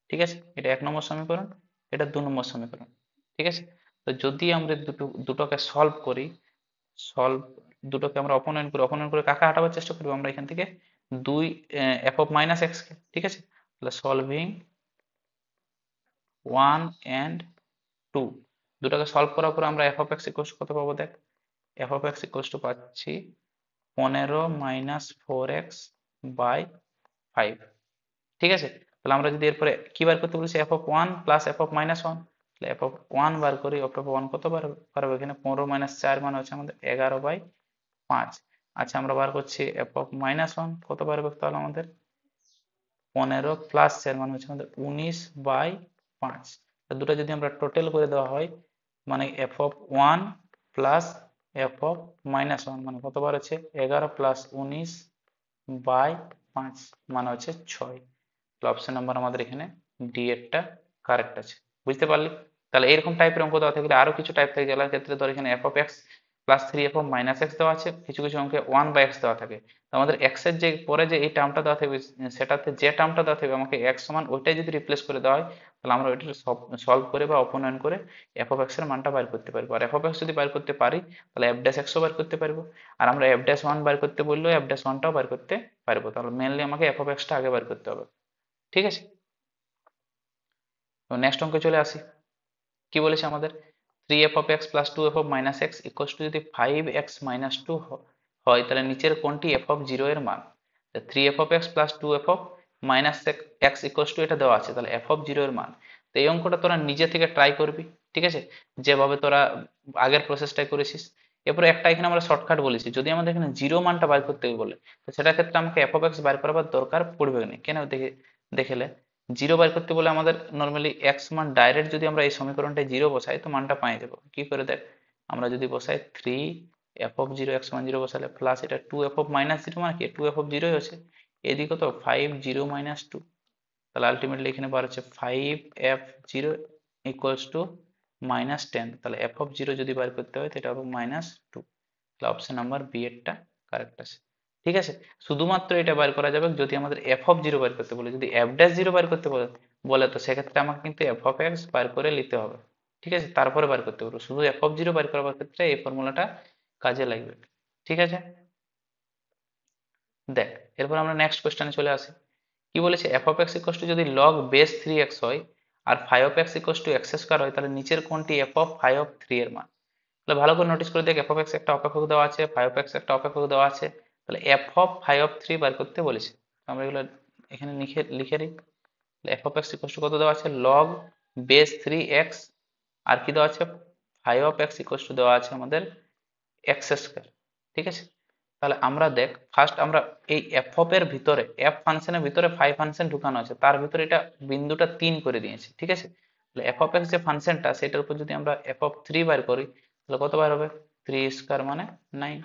ঠিক আছে, এটা এক নম্বর সমীকরণ, এটা দু নম্বর সমীকরণ। ঠিক আছে, তো যদি আমরা দুটোকে সলভ করি, সলভ দুটোকে আমরা অপনয়ন করে কাকে হাঁটাবার চেষ্টা করবো আমরা এখান থেকে, দুই এফ অফ মাইনাস এক্স কে। ঠিক আছে, তাহলে সলভিং ওয়ান এন্ড টু, দুটোকে সলভ করার পর আমরা এফ অফ এক্স ইকুয়ালস কত পাবো দেখ, F of x equals to পাচ্ছি পনেরো minus four X by five. ঠিক আছে, তাহলে আমরা যদি এরপরে কি বার করতে বলেছি, F of one plus f of minus one, তাহলে এফ অফ ওয়ান বার করি, এফ অফ ওয়ান কত বার পারবো, এখানে পনেরো মাইনাস চার মানে হচ্ছে আমাদের এগারো বাই পাঁচ। আচ্ছা আমরা বার করছি এফ অফ মাইনাস ওয়ান, কত বার হবে তাহলে আমাদের পনেরো প্লাস চার মানে হচ্ছে আমাদের উনিশ বাই পাঁচ। দুটো যদি আমরা টোটাল করে দেওয়া হয় মানে F of one plus f of minus one মানে কত বার হচ্ছে এগারো প্লাস উনিশ বাই পাঁচ মানে হচ্ছে ছয়। অপশন নাম্বার আমাদের এখানে ডি এরটা কারেক্ট আছে। বুঝতে পারলি? তাহলে এরকম টাইপের অঙ্ক দেওয়া থাকলে আরো কিছু টাইপ থাকে, যার ক্ষেত্রে ধর এখানে F of x plus three F of minus x দেওয়া আছে, কিছু কিছু অঙ্কে ওয়ান বাই এক্স দেওয়া থাকে। তো আমাদের এক্স এর যে পরে যে এই টার্মটা দেওয়া থাকবে সেটাতে যে টার্মটা দেওয়া থাকবে আমাকে এক্স সমান ওইটাই যদি রিপ্লেস করে দেওয়া হয় তাহলে আমরা ওইটা সলভ করে বা অপনয়ন করে এফ অফ এক্স এর মানটা বার করতে পারবো। আর এফ অফ এক্স যদি বার করতে পারি তাহলে এফ ড্যাশ এক্সও বার করতে পারবো, আর আমরা এফ ড্যাশ ওয়ান বার করতে বললেও এফ ড্যাশ ওয়ানটাও বার করতে পারবো। তাহলে মেনলি আমাকে এফ অফ এক্সটা আগে বার করতে হবে। ঠিক আছে, তো নেক্সট অঙ্কে চলে আসি। কি বলেছে আমাদের, three F of x plus two F of minus X equals to যদি ফাইভ এক্স মাইনাস টু হয় তাহলে নিচের কোনটি এফ অফ জিরো এর মান। Three F of x plus two F of minus X equals to এটা দেওয়া আছে, তাহলে এফ অফ জিরো এর মান। তো এই অঙ্কটা তোরা নিজে থেকে ট্রাই করবি। ঠিক আছে, যেভাবে তোরা আগের প্রসেসটাই করেছিস। এরপরে একটা এখানে আমরা শর্টকাট বলেছি, যদি আমাদের এখানে জিরো মানটা বার করতে বলে তো সেটার ক্ষেত্রে আমাকে এফ অফ এক্স বার করার দরকার পড়বে না, কেন দেখলে জিরো বার করতে বলে আমাদের নর্মালি এক্স মান ডাইরেক্ট যদি আমরা এই সমীকরণটায় জিরো বসাই তো মানটা পাই যাবো। কি করে দেখ, আমরা যদি বসাই three F of zero X মান জিরো বসালে প্লাস এটা two F of minus zero মানে কি টু এফ অফ জিরোই হচ্ছে, এদিকে তো ফাইভ জিরো মাইনাস টু, তাহলে আলটিমেটলি এখানে বার হচ্ছে five F zero equals to minus ten. তাহলে এফ অফ জিরো যদি বার করতে হয় তো এটা হবে মাইনাস টু। তাহলে অপশন নাম্বার বি এরটা কারেক্ট আছে। ঠিক আছে, শুধুমাত্র এটা বার করা যাবে যদি আমাদের এফ অফ জিরো বার করতে বলে, যদি এফ ড্যাশ জিরো বার করতে বলে তো সেক্ষেত্রে আমাকে কিন্তু এফ অফ এক্স বার করে নিতে হবে। ঠিক আছে, তারপরে বার করতে পারবো, শুধু এফ অফ জিরো বার করার ক্ষেত্রে এই ফর্মুলাটা কাজে লাগবে। ঠিক আছে, দেখ এরপর আমরা নেক্সট কোশ্চেনে চলে আসি। কি বলেছে, f of x equals to যদি লগ বেস থ্রি এক্স হয় আর five of x equals to x square হয় তাহলে নিচের কোনটি F of five of three এর মান। তাহলে ভালো করে নোটিস করে দেখ, এফ অফ এক্স একটা অপেক্ষক দেওয়া আছে, ফাইভ অফ এক্স একটা অপেক্ষক দেওয়া আছে, তাহলে F of five of three বার করতে বলেছে। আমরা এগুলো এখানে লিখে লিখে নিই। F of x equals to কত দেওয়া আছে, লগ বেস থ্রি এক্স, আর কি দেওয়া আছে five of x equals to দেওয়া আছে আমাদের এক্স স্কোয়ার। ঠিক আছে, তাহলে আমরা দেখ ফার্স্ট আমরা এই এফ অফ এর ভিতরে এফ ফাংশনের ভিতরে ফাইভ ফাংশন ঢুকানো আছে, তার ভিতরে এটা বিন্দুটা তিন করে দিয়েছে। ঠিক আছে, তাহলে এফ অফ এক্স যে ফাংশনটা সেটার উপর যদি আমরা এফ অফ থ্রি বার করি তাহলে কত বার হবে, থ্রি স্কোয়ার মানে নাইন।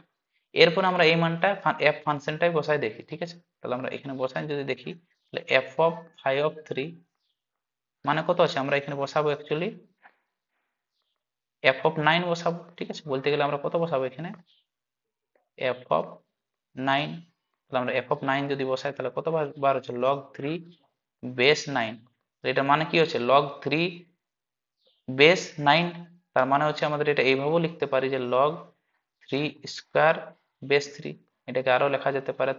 এরপর আমরা এই মানটা এফ ফাংশনটাই বসাই দেখি। ঠিক আছে, তাহলে আমরা এখানে বসাই যদি দেখি তাহলে f(5) মানে কত আছে, আমরা এখানে বসাবো অ্যাকচুয়ালি f(9) বসাবো। ঠিক আছে, বলতে গেলে আমরা কত বসাবো এখানে f(9), তাহলে আমরা f(9) যদি বসাই তাহলে কত বার হচ্ছে log3 বেস 9। এটা মানে কি হচ্ছে log3 বেস 9, তার মানে হচ্ছে আমাদের এটা এইভাবেও লিখতে পারি যে log3 স্কোয়ার বেস 3। এটাকে আরো লেখা যেতে পারে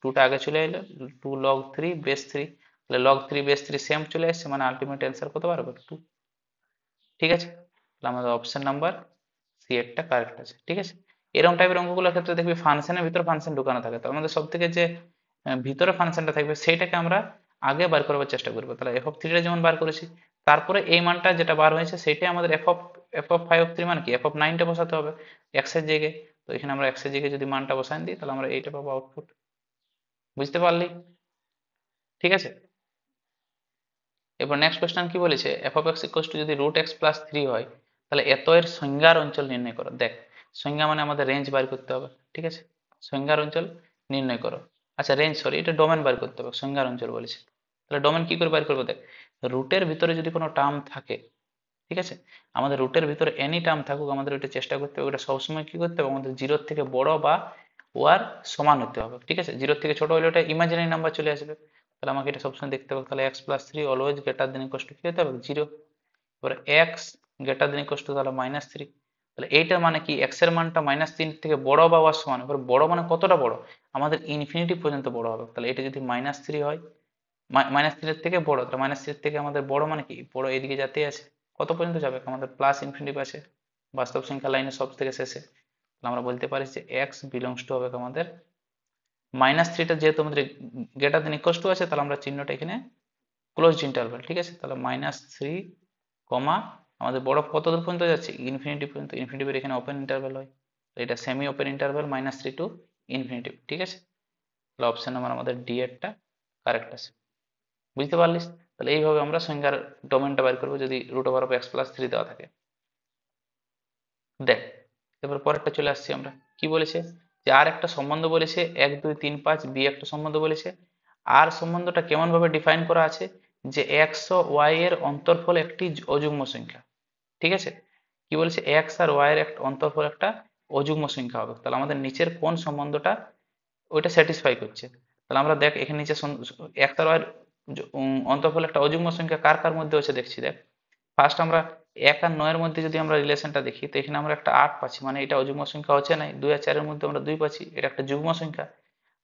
2টা আগে চলে এলো, 2 log3 বেস 3, তাহলে log3 বেস 3 সেম চলে আসছে, মানে আলটিমেট অ্যান্সার কত পারবে 2। ঠিক আছে, তাহলে আমাদের অপশন নাম্বার সি এরটা কারেক্ট আছে। ঠিক আছে, এরকম টাইপের অঙ্কগুলোর ক্ষেত্রে দেখবি ফাংশনের ভিতরে ফাংশন ঢুকানো থাকে, তো আমাদের সব থেকে যে ভিতরে ফাংশনটা থাকবে সেইটাকে আমরা আগে বার করবার চেষ্টা করবো। তাহলে f(3) যেমন বার করেছি, তারপরে এই মানটা যেটা বার হয়েছে সেটাই আমাদের f(5) মানে কি f(9)টা বসাতে হবে x এর জায়গায়। তো এখানে আমরা x এর জায়গায় যদি মানটা বসাই দিই তাহলে আমরা এইটা পাবো আউটপুট। বুঝতে পারলি? ঠিক আছে, এবার নেক্সট কোয়েশ্চেন কি বলেছে, f(x) যদি √x+3 হয় তাহলে এত এর সংজ্ঞার অঞ্চল নির্ণয় করো। দেখ, সংজ্ঞা মানে আমাদের রেঞ্জ বার করতে হবে। ঠিক আছে, সংজ্ঞার অঞ্চল নির্ণয় করো। আচ্ছা রেঞ্জ, সরি, এটা ডোমেন বার করতে হবে, সংজ্ঞার অঞ্চল বলেছে। তাহলে ডোমেন কি করে বার করবো, দেখ, রুটের ভিতরে যদি কোনো টার্ম থাকে, ঠিক আছে, আমাদের রুটের ভিতরে এনি টার্ম থাকুক, আমাদের ওইটা চেষ্টা করতে হবে, ওটা সবসময় কি করতে হবে, আমাদের 0 থেকে বড় বা ওয়ার সমান হতে হবে। ঠিক আছে, 0 থেকে ছোট হলে ওটা ইমাজিনারি নাম্বার চলে আসবে, তাহলে আমাকে এটা সবসময় দেখতে হবে। তাহলে x+3 always greater than equal to কি হতে হবে 0। এবার x greater than equal to তাহলে -3। তাহলে এইটার মানে কি, x এর মানটা -3 থেকে বড় বা ওয়ার সমান। এবার বড় মানে কতটা বড়, আমাদের ইনফিনিটি পর্যন্ত বড় হবে। তাহলে এটা যদি -3 হয়, -3 এর থেকে বড়, তাহলে -3 এর থেকে আমাদের বড় মানে কি, বড় এদিকে যাতে আছে, কত পর্যন্ত যাবে, আমাদের প্লাস ইনফিনিটি আছে বাস্তব সংখ্যা লাইনের সব থেকে শেষে। তাহলে আমরা বলতে পারি যে x বিলংস টু হবে আমাদের -3টা, যেহেতু আমাদের গ্রেটার দেন ইকুয়াল টু আছে, তাহলে আমরা চিহ্নটা এখানে ক্লোজড ইন্টারভ্যাল। ঠিক আছে, তাহলে -3 কমা আমাদের বড় কত দূর পর্যন্ত যাচ্ছে, ইনফিনিটি পর্যন্ত। ইনফিনিটির এখানে ওপেন ইন্টারভ্যাল হয়, এটা semi open interval -3 to infinity. ঠিক আছে, তাহলে অপশন নাম্বার আমাদের ডি এরটা কারেক্ট আছে। বুঝতে পারলিস? তাহলে এইভাবে আমরা সংখ্যার ডোমেনটা বের করবো যদি √x+3 দেওয়া থাকে। দেখ, এবার পরেরটা চলে আসছি আমরা, কি বলেছে যে আর একটা সম্বন্ধ বলেছে 1 2 3 5 বি একটা সম্বন্ধ বলেছে। আর সম্বন্ধটা কেমন ভাবে ডিফাইন করা আছে, যে x ও y এর অন্তরফল একটি অযুগ্ম সংখ্যা। ঠিক আছে, কি বলেছে, x আর y এর একটা অন্তরফল একটা অযুগ্ম সংখ্যা হবে। তাহলে আমাদের নিচের কোন সম্বন্ধটা ওইটা স্যাটিসফাই করছে। তাহলে আমরা দেখ এখানে নিচে x আর y এর অন্তরফল একটা অযুগ্ম সংখ্যা কার কার মধ্যে হচ্ছে দেখছি। দেখ, ফার্স্ট আমরা 1 আর 9 এর মধ্যে যদি আমরা রিলেশনটা দেখি, তো এখানে আমরা একটা 8 পাচ্ছি, মানে এটা অযুগ্ম সংখ্যা হচ্ছে না। 2 আর 4 এর মধ্যে আমরা 2 পাচ্ছি, এটা একটা যুগ্ম সংখ্যা।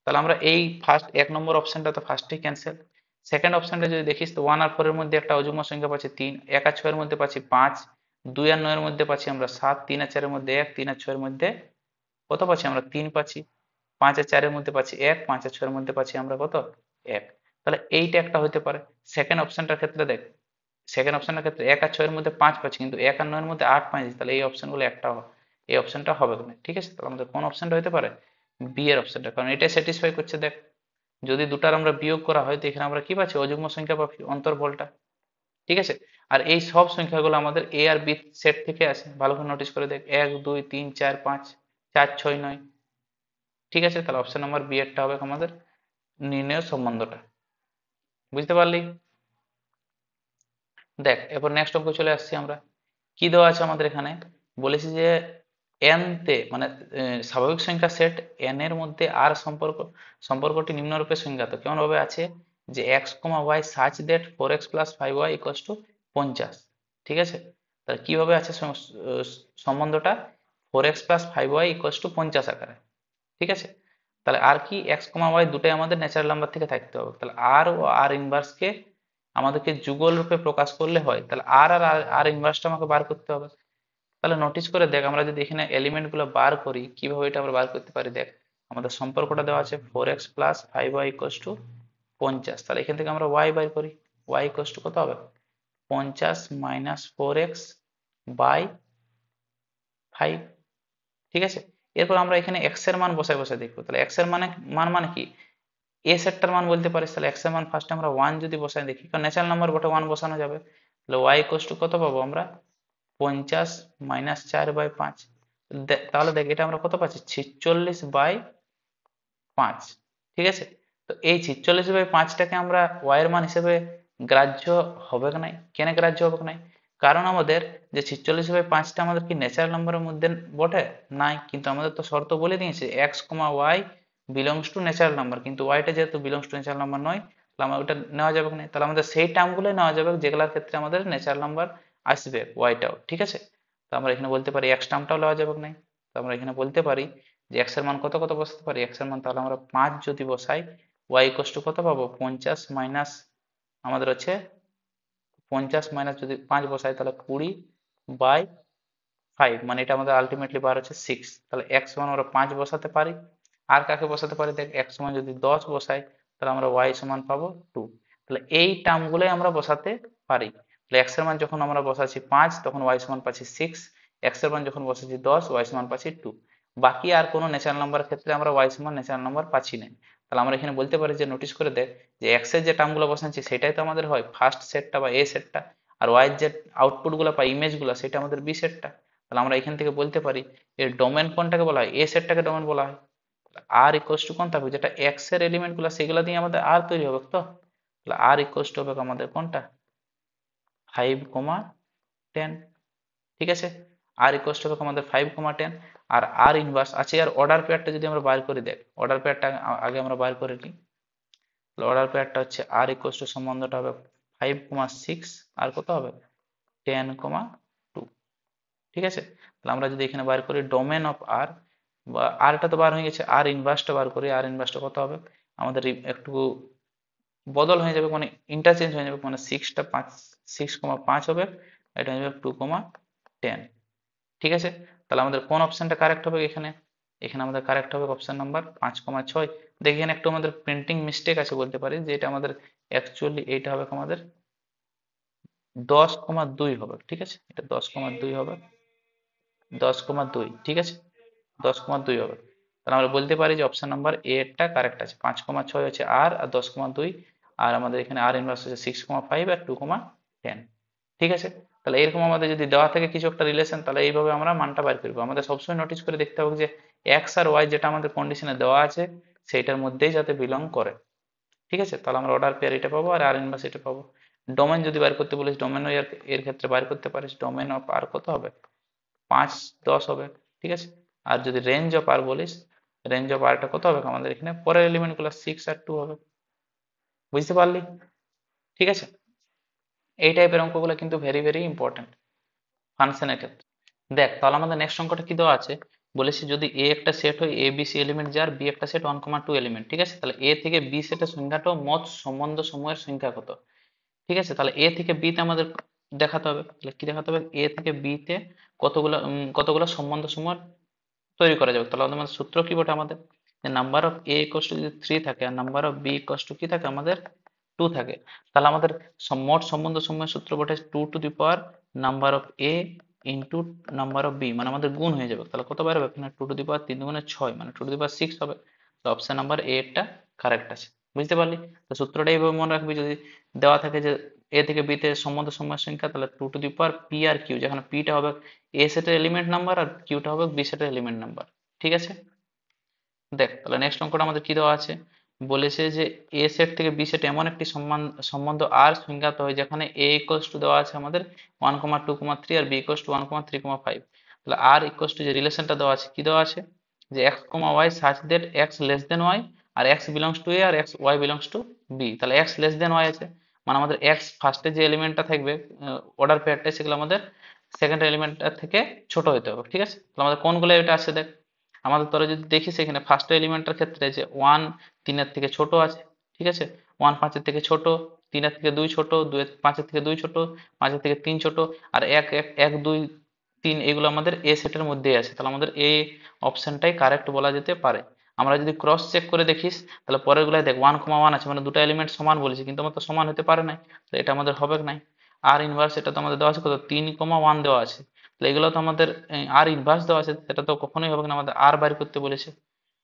তাহলে আমরা এই ফার্স্ট 1 নম্বর অপশনটা তো ফার্স্টেই ক্যান্সেল। সেকেন্ড অপশনটা যদি দেখিস তো 1 আর 4 এর মধ্যে একটা অযুগ্ম সংখ্যা পাচ্ছি 3, 1 আর 6 এর মধ্যে পাচ্ছি 5, 2 আর 9 এর মধ্যে পাচ্ছি আমরা 7, 3 আর 4 এর মধ্যে 1, 3 আর 6 এর মধ্যে কত পাচ্ছি আমরা 3 পাচ্ছি, 5 আর 4 এর মধ্যে পাচ্ছি 1, 5 আর 6 এর মধ্যে পাচ্ছি আমরা কত 1। তাহলে এইটা একটা হতে পারে। সেকেন্ড অপশনটার ক্ষেত্রে দেখ, সেকেন্ড অপশনের ক্ষেত্রে 1 আর 6 এর মধ্যে 5 পাচ্ছি, কিন্তু 1 আর 9 এর মধ্যে 8 পাচ্ছি, তাহলে এই অপশনগুলো একটা এই অপশনটা হবে না। ঠিক আছে, তাহলে আমাদের কোন অপশনটা হতে পারে, বি এর অপশনটা, কারণ এটাই স্যাটিসফাই করছে। দেখ, যদি দুটার আমরা বিয়োগ করা হয় তো এখানে আমরা কি পাচ্ছি, অযুগ্ম সংখ্যা পাচ্ছি অন্তর্বলটা। ঠিক আছে, আর এই সব সংখ্যাগুলো আমাদের এ আর বি সেট থেকে আসে, ভালো করে নোটিস করে দেখ, 1 2 3 4 5 4 6 9। ঠিক আছে, তাহলে অপশন নাম্বার বি এরটা হবে আমাদের নির্ণয় সম্বন্ধটা। বুঝতে পারলি? দেখ, এরপর নেক্সট অঙ্ক চলে আসছি আমরা, কি দেওয়া আছে আমাদের এখানে, বলেছি যে n তে মানে স্বাভাবিক সংখ্যা সেট n এর মধ্যে আর সম্পর্কটি নিম্নরূপে সংজ্ঞাত। কেমন ভাবে আছে, যে x, y such that 4x plus 5y equals to 50। ঠিক আছে, তাহলে কিভাবে আছে সম্বন্ধটা, 4x plus 5y equals to 50 আকারে। ঠিক আছে, তাহলে আর কি, x, y দুটাই আমাদের ন্যাচারাল নাম্বার থেকে থাকতে হবে। তাহলে আর ও আর ইনভার্স কে আমাদেরকে যুগল রূপে প্রকাশ করলে হয়, তাহলে আর আর আর ইনভার্সটা আমাকে বার করতে হবে। তাহলে নোটিস করে দেখ, আমরা যদি এখানে এলিমেন্ট গুলো বার করি, কিভাবে এটা আমরা বার করতে পারি। দেখ, আমাদের সম্পর্কটা দেওয়া আছে 4x plus 5y equals to 50। তাহলে এখান থেকে আমরা y বার করি, y equals to কত হবে, 50 minus 4x by 5। ঠিক আছে, এরপর আমরা এখানে x এর মান বসায় বসায় দেখবো। তাহলে x এর মানে কি, এ সেটটার মান বলতে পারিস। তাহলে x এর মান ফার্স্ট আমরা 1 যদি বসায় দেখি, কারণ ন্যাচারাল নাম্বার বটে 1 বসানো যাবে। তাহলে y equals to কত পাবো আমরা, 50 minus 4/5। তাহলে দেখ, এটা আমরা কত পাচ্ছি, 46/5। ঠিক আছে, তো এই 46/5টাকে আমরা ওয়াই এর মান হিসেবে গ্রাহ্য হবে কি নাই? কেন গ্রাহ্য হবে কি নাই? কারণ আমাদের যে 46/5টা আমাদের কি ন্যাচারাল নাম্বারের মধ্যে বটে নাই, কিন্তু আমাদের তো শর্ত বলে দিয়েছে X comma Y belongs to natural number, কিন্তু ওয়াইটা যেহেতু বিলংস টু ন্যাচারাল নাম্বার নয়, তাহলে আমরা ওটা নেওয়া যাবে না। তাহলে আমাদের সেই টার্মগুলোই নেওয়া যাবে যেগুলোর ক্ষেত্রে আমাদের ন্যাচারাল নাম্বার আসবে ওয়াইটাও, ঠিক আছে? তো আমরা এখানে বলতে পারি এক্স টার্মটাও নেওয়া যাবে না। তো আমরা এখানে বলতে পারি যে এক্স এর মান কত কত বসাতে পারি, এক্স এর মান তাহলে আমরা 5 যদি বসাই, ওয়াই ইকুয়াল টু কত পাবো, 50 মাইনাস আমাদের হচ্ছে 50 মাইনাস যদি 5 বসাই তাহলে 20/5, মানে এটা আমাদের আলটিমেটলি বার হচ্ছে 6। তাহলে এক্স সমান আমরা 5 বসাতে পারি। আর কাকে বসাতে পারি, দেখ এক্স সমান যদি 10 বসাই তাহলে আমরা ওয়াই সমান পাবো 2। তাহলে এই টার্মগুলোই আমরা বসাতে পারি। তাহলে এক্স এর মান যখন আমরা বসাচ্ছি 5 তখন ওয়াই সমান পাচ্ছি 6, এক্স এর মান যখন বসাচ্ছি 10 ওয়াই সমান পাচ্ছি 2। বাকি আর কোনো ন্যাচারাল নাম্বারের ক্ষেত্রে আমরা ওয়াই সমান ন্যাচারাল নাম্বার পাচ্ছি না। তাহলে আমরা এখানে বলতে পারি যে নোটিস করে দেখ যে এক্স এর যে টার্মগুলো বসাচ্ছি সেটাই তো আমাদের হয় ফার্স্ট সেটটা বা এ সেটটা, আর ওয়াই এর যে আউটপুট গুলো বা ইমেজ গুলো সেটা আমাদের বি সেটটা। তাহলে আমরা এখান থেকে বলতে পারি এর ডোমেন কোনটাকে বলা হয়, এ সেটটাকে ডোমেন বলা হয়। আর ইকুয়ালস টু কোন থাকবে, যেটা এক্স এর এলিমেন্ট গুলো সেগুলো দিয়ে আমাদের আর তৈরি হবে। তো তাহলে আর ইকুয়ালস টু হবে আমাদের কোনটা, 5,10, ঠিক আছে? আর ইকুয়ালস টু হবে আমাদের 5,10। আর আর ইনভার্স আছে, আর অর্ডার পেয়ারটা যদি আমরা বার করে দেখ, অর্ডার পেয়ারটা আগে আমরা বার করে নিই। অর্ডার পেয়ারটা হচ্ছে আর ইকুয়ালস টু সম্বন্ধটা হবে 5,6 আর কত হবে 10,2, ঠিক আছে? তাহলে আমরা যদি এখানে বার করি ডোমেন অফ আর, বা আরটা তো বার হয়ে গেছে, আর ইনভার্সটা বার করি, আর ইনভার্সটা কত হবে আমাদের একটু বদল হয়ে যাবে, মানে ইন্টারচেঞ্জ হয়ে যাবে, মানে 6.5 হবে, এটা হয়ে যাবে 2,10, ঠিক আছে? তাহলে আমাদের কোন অপশনটা কারেক্ট হবে এখানে, এখানে আমাদের কারেক্ট হবে অপশন নাম্বার 5,6। দেখি এখানে একটু আমাদের প্রিন্টিং মিস্টেক আছে বলতে পারি, যে এটা আমাদের অ্যাকচুয়ালি এইটা হবে আমাদের 10,2 হবে, ঠিক আছে? এটা 10,2 হবে, 10,2, ঠিক আছে? 10,2 হবে। তাহলে আমরা বলতে পারি যে অপশন নাম্বার এ টা কারেক্ট আছে, 5,6 হচ্ছে আর 10,2, আর আমাদের এখানে আর ইনভার্স হচ্ছে 6,5 আর 2,10, ঠিক আছে? তাহলে এরকম আমাদের যদি দেওয়া থাকে কিছু একটা রিলেশন, তাহলে এইভাবে আমরা মানটা বার করবো। আমাদের সবসময় নোটিস করে দেখতে হবে যে এক্স আর ওয়াই যেটা আমাদের কন্ডিশনে দেওয়া আছে সেইটার মধ্যেই যাতে বিলং করে, ঠিক আছে? তাহলে আমরা অর্ডার পেয়ার এটা পাবো আর আর ইনভার্স এটা পাবো। ডোমেন যদি বার করতে বলিস ডোমেনও এর ক্ষেত্রে বার করতে পারিস, ডোমেন অফ আর কত হবে 5, 10 হবে, ঠিক আছে? আর যদি রেঞ্জ অফ আর বলিস, রেঞ্জ অফ আরটা কত হবে আমাদের এখানে পরের এলিমেন্ট গুলো 6 আর 2 হবে, বুঝতে পারলি? ঠিক আছে, এই টাইপের অঙ্কগুলো কিন্তু ভেরি ভেরি ইম্পর্টেন্ট ফাংশনের ক্ষেত্রে। দেখ তাহলে আমাদের নেক্সট অঙ্কটা কি দেওয়া আছে, বলেছি যদি এ একটা সেট হয় এ বি সি এলিমেন্ট যার, বি একটা সেট 1,2 এলিমেন্ট, ঠিক আছে? তাহলে এ থেকে বি সেটের সংখ্যাটা মোট সম্বন্ধ সমূহের সংখ্যা কত, ঠিক আছে? তাহলে এ থেকে বি তে আমাদের দেখাতে হবে, তাহলে কি দেখাতে হবে, এ থেকে বি তে কতগুলো সম্বন্ধ সমূহ তৈরি করা যাবে। তাহলে আমাদের সূত্র কি বটে আমাদের, যে number of A equals to যদি 3 থাকে আর number of B equals to কি থাকে আমাদের 2 থাকে, তাহলে আমাদের মোট সম্বন্ধ সমূহের সূত্র বটে 2 to the power number of A into number of B, মানে আমাদের গুণ হয়ে যাবে। তাহলে কত বার হবে এখানে 2 টু দি পাওয়ার 3 দুগুণে 6, মানে 2 টু দি পাওয়ার 6 হবে। তো অপশন নাম্বার এ টা কারেক্ট আছে, বুঝতে পারলি? তো সূত্রটা এইভাবে মনে রাখবি, যদি দেওয়া থাকে যে এ থেকে বি তে সম্বন্ধ সমূহের সংখ্যা, তাহলে 2 টু দি পাওয়ার পি আর কিউ, যেখানে পি টা হবে এ সেটের এলিমেন্ট নাম্বার আর কিউটা হবে বি সেটের এলিমেন্ট নাম্বার, ঠিক আছে? দেখ তাহলে নেক্সট অঙ্কটা আমাদের কি দেওয়া আছে, বলেছে যে এ সেট থেকে বি সেট এমন একটি সম্বন্ধ আর সংজ্ঞাত হয় যেখানে এ ইকুয়ালস টু দেওয়া আছে আমাদের 1,2,3 আর বি ইকুয়ালস টু 1,3,5। তাহলে আর ইকুয়ালস টু যে রিলেশনটা দেওয়া আছে কি দেওয়া আছে, যে x comma Y such that X less than Y, আর এক্স বিলংস টু এ আর X Y belongs to B. তাহলে এক্স লেস দেন ওয়াই আছে, মানে আমাদের এক্স ফার্স্টে যে এলিমেন্টটা থাকবে অর্ডার পেয়ারটা, সেগুলো আমাদের সেকেন্ড এলিমেন্টটা থেকে ছোট হতে হবে, ঠিক আছে? তাহলে আমাদের কোনগুলো এটা আছে দেখ, আমাদের তোরা যদি দেখিস এখানে ফার্স্ট এলিমেন্টের ক্ষেত্রে যে 1 3-এর থেকে ছোট আছে, ঠিক আছে? 1 5-এর থেকে ছোট, 3-এর থেকে 2 ছোট, 2 5-এর থেকে 2 ছোট, 5-এর থেকে 3 ছোট, আর 1 1 1 2 3 এগুলো আমাদের এ সেটের মধ্যেই আছে। তাহলে আমাদের এ অপশনটাই কারেক্ট বলা যেতে পারে। আমরা যদি ক্রস চেক করে দেখিস তাহলে পরের গুলাই দেখ 1,1 আছে, মানে দুটো এলিমেন্ট সমান বলেছে, কিন্তু আমার তো সমান হতে পারে নাই, তো এটা আমাদের হবে নাই। আর ইনভার্স এটা তো আমাদের দেওয়া আছে কত 3,1 দেওয়া আছে, তাহলে এগুলো তো আমাদের আর ইনভার্স দেওয়া আছে, সেটা তো কখনোই হবে না, আমাদের আর বাইর করতে বলেছে।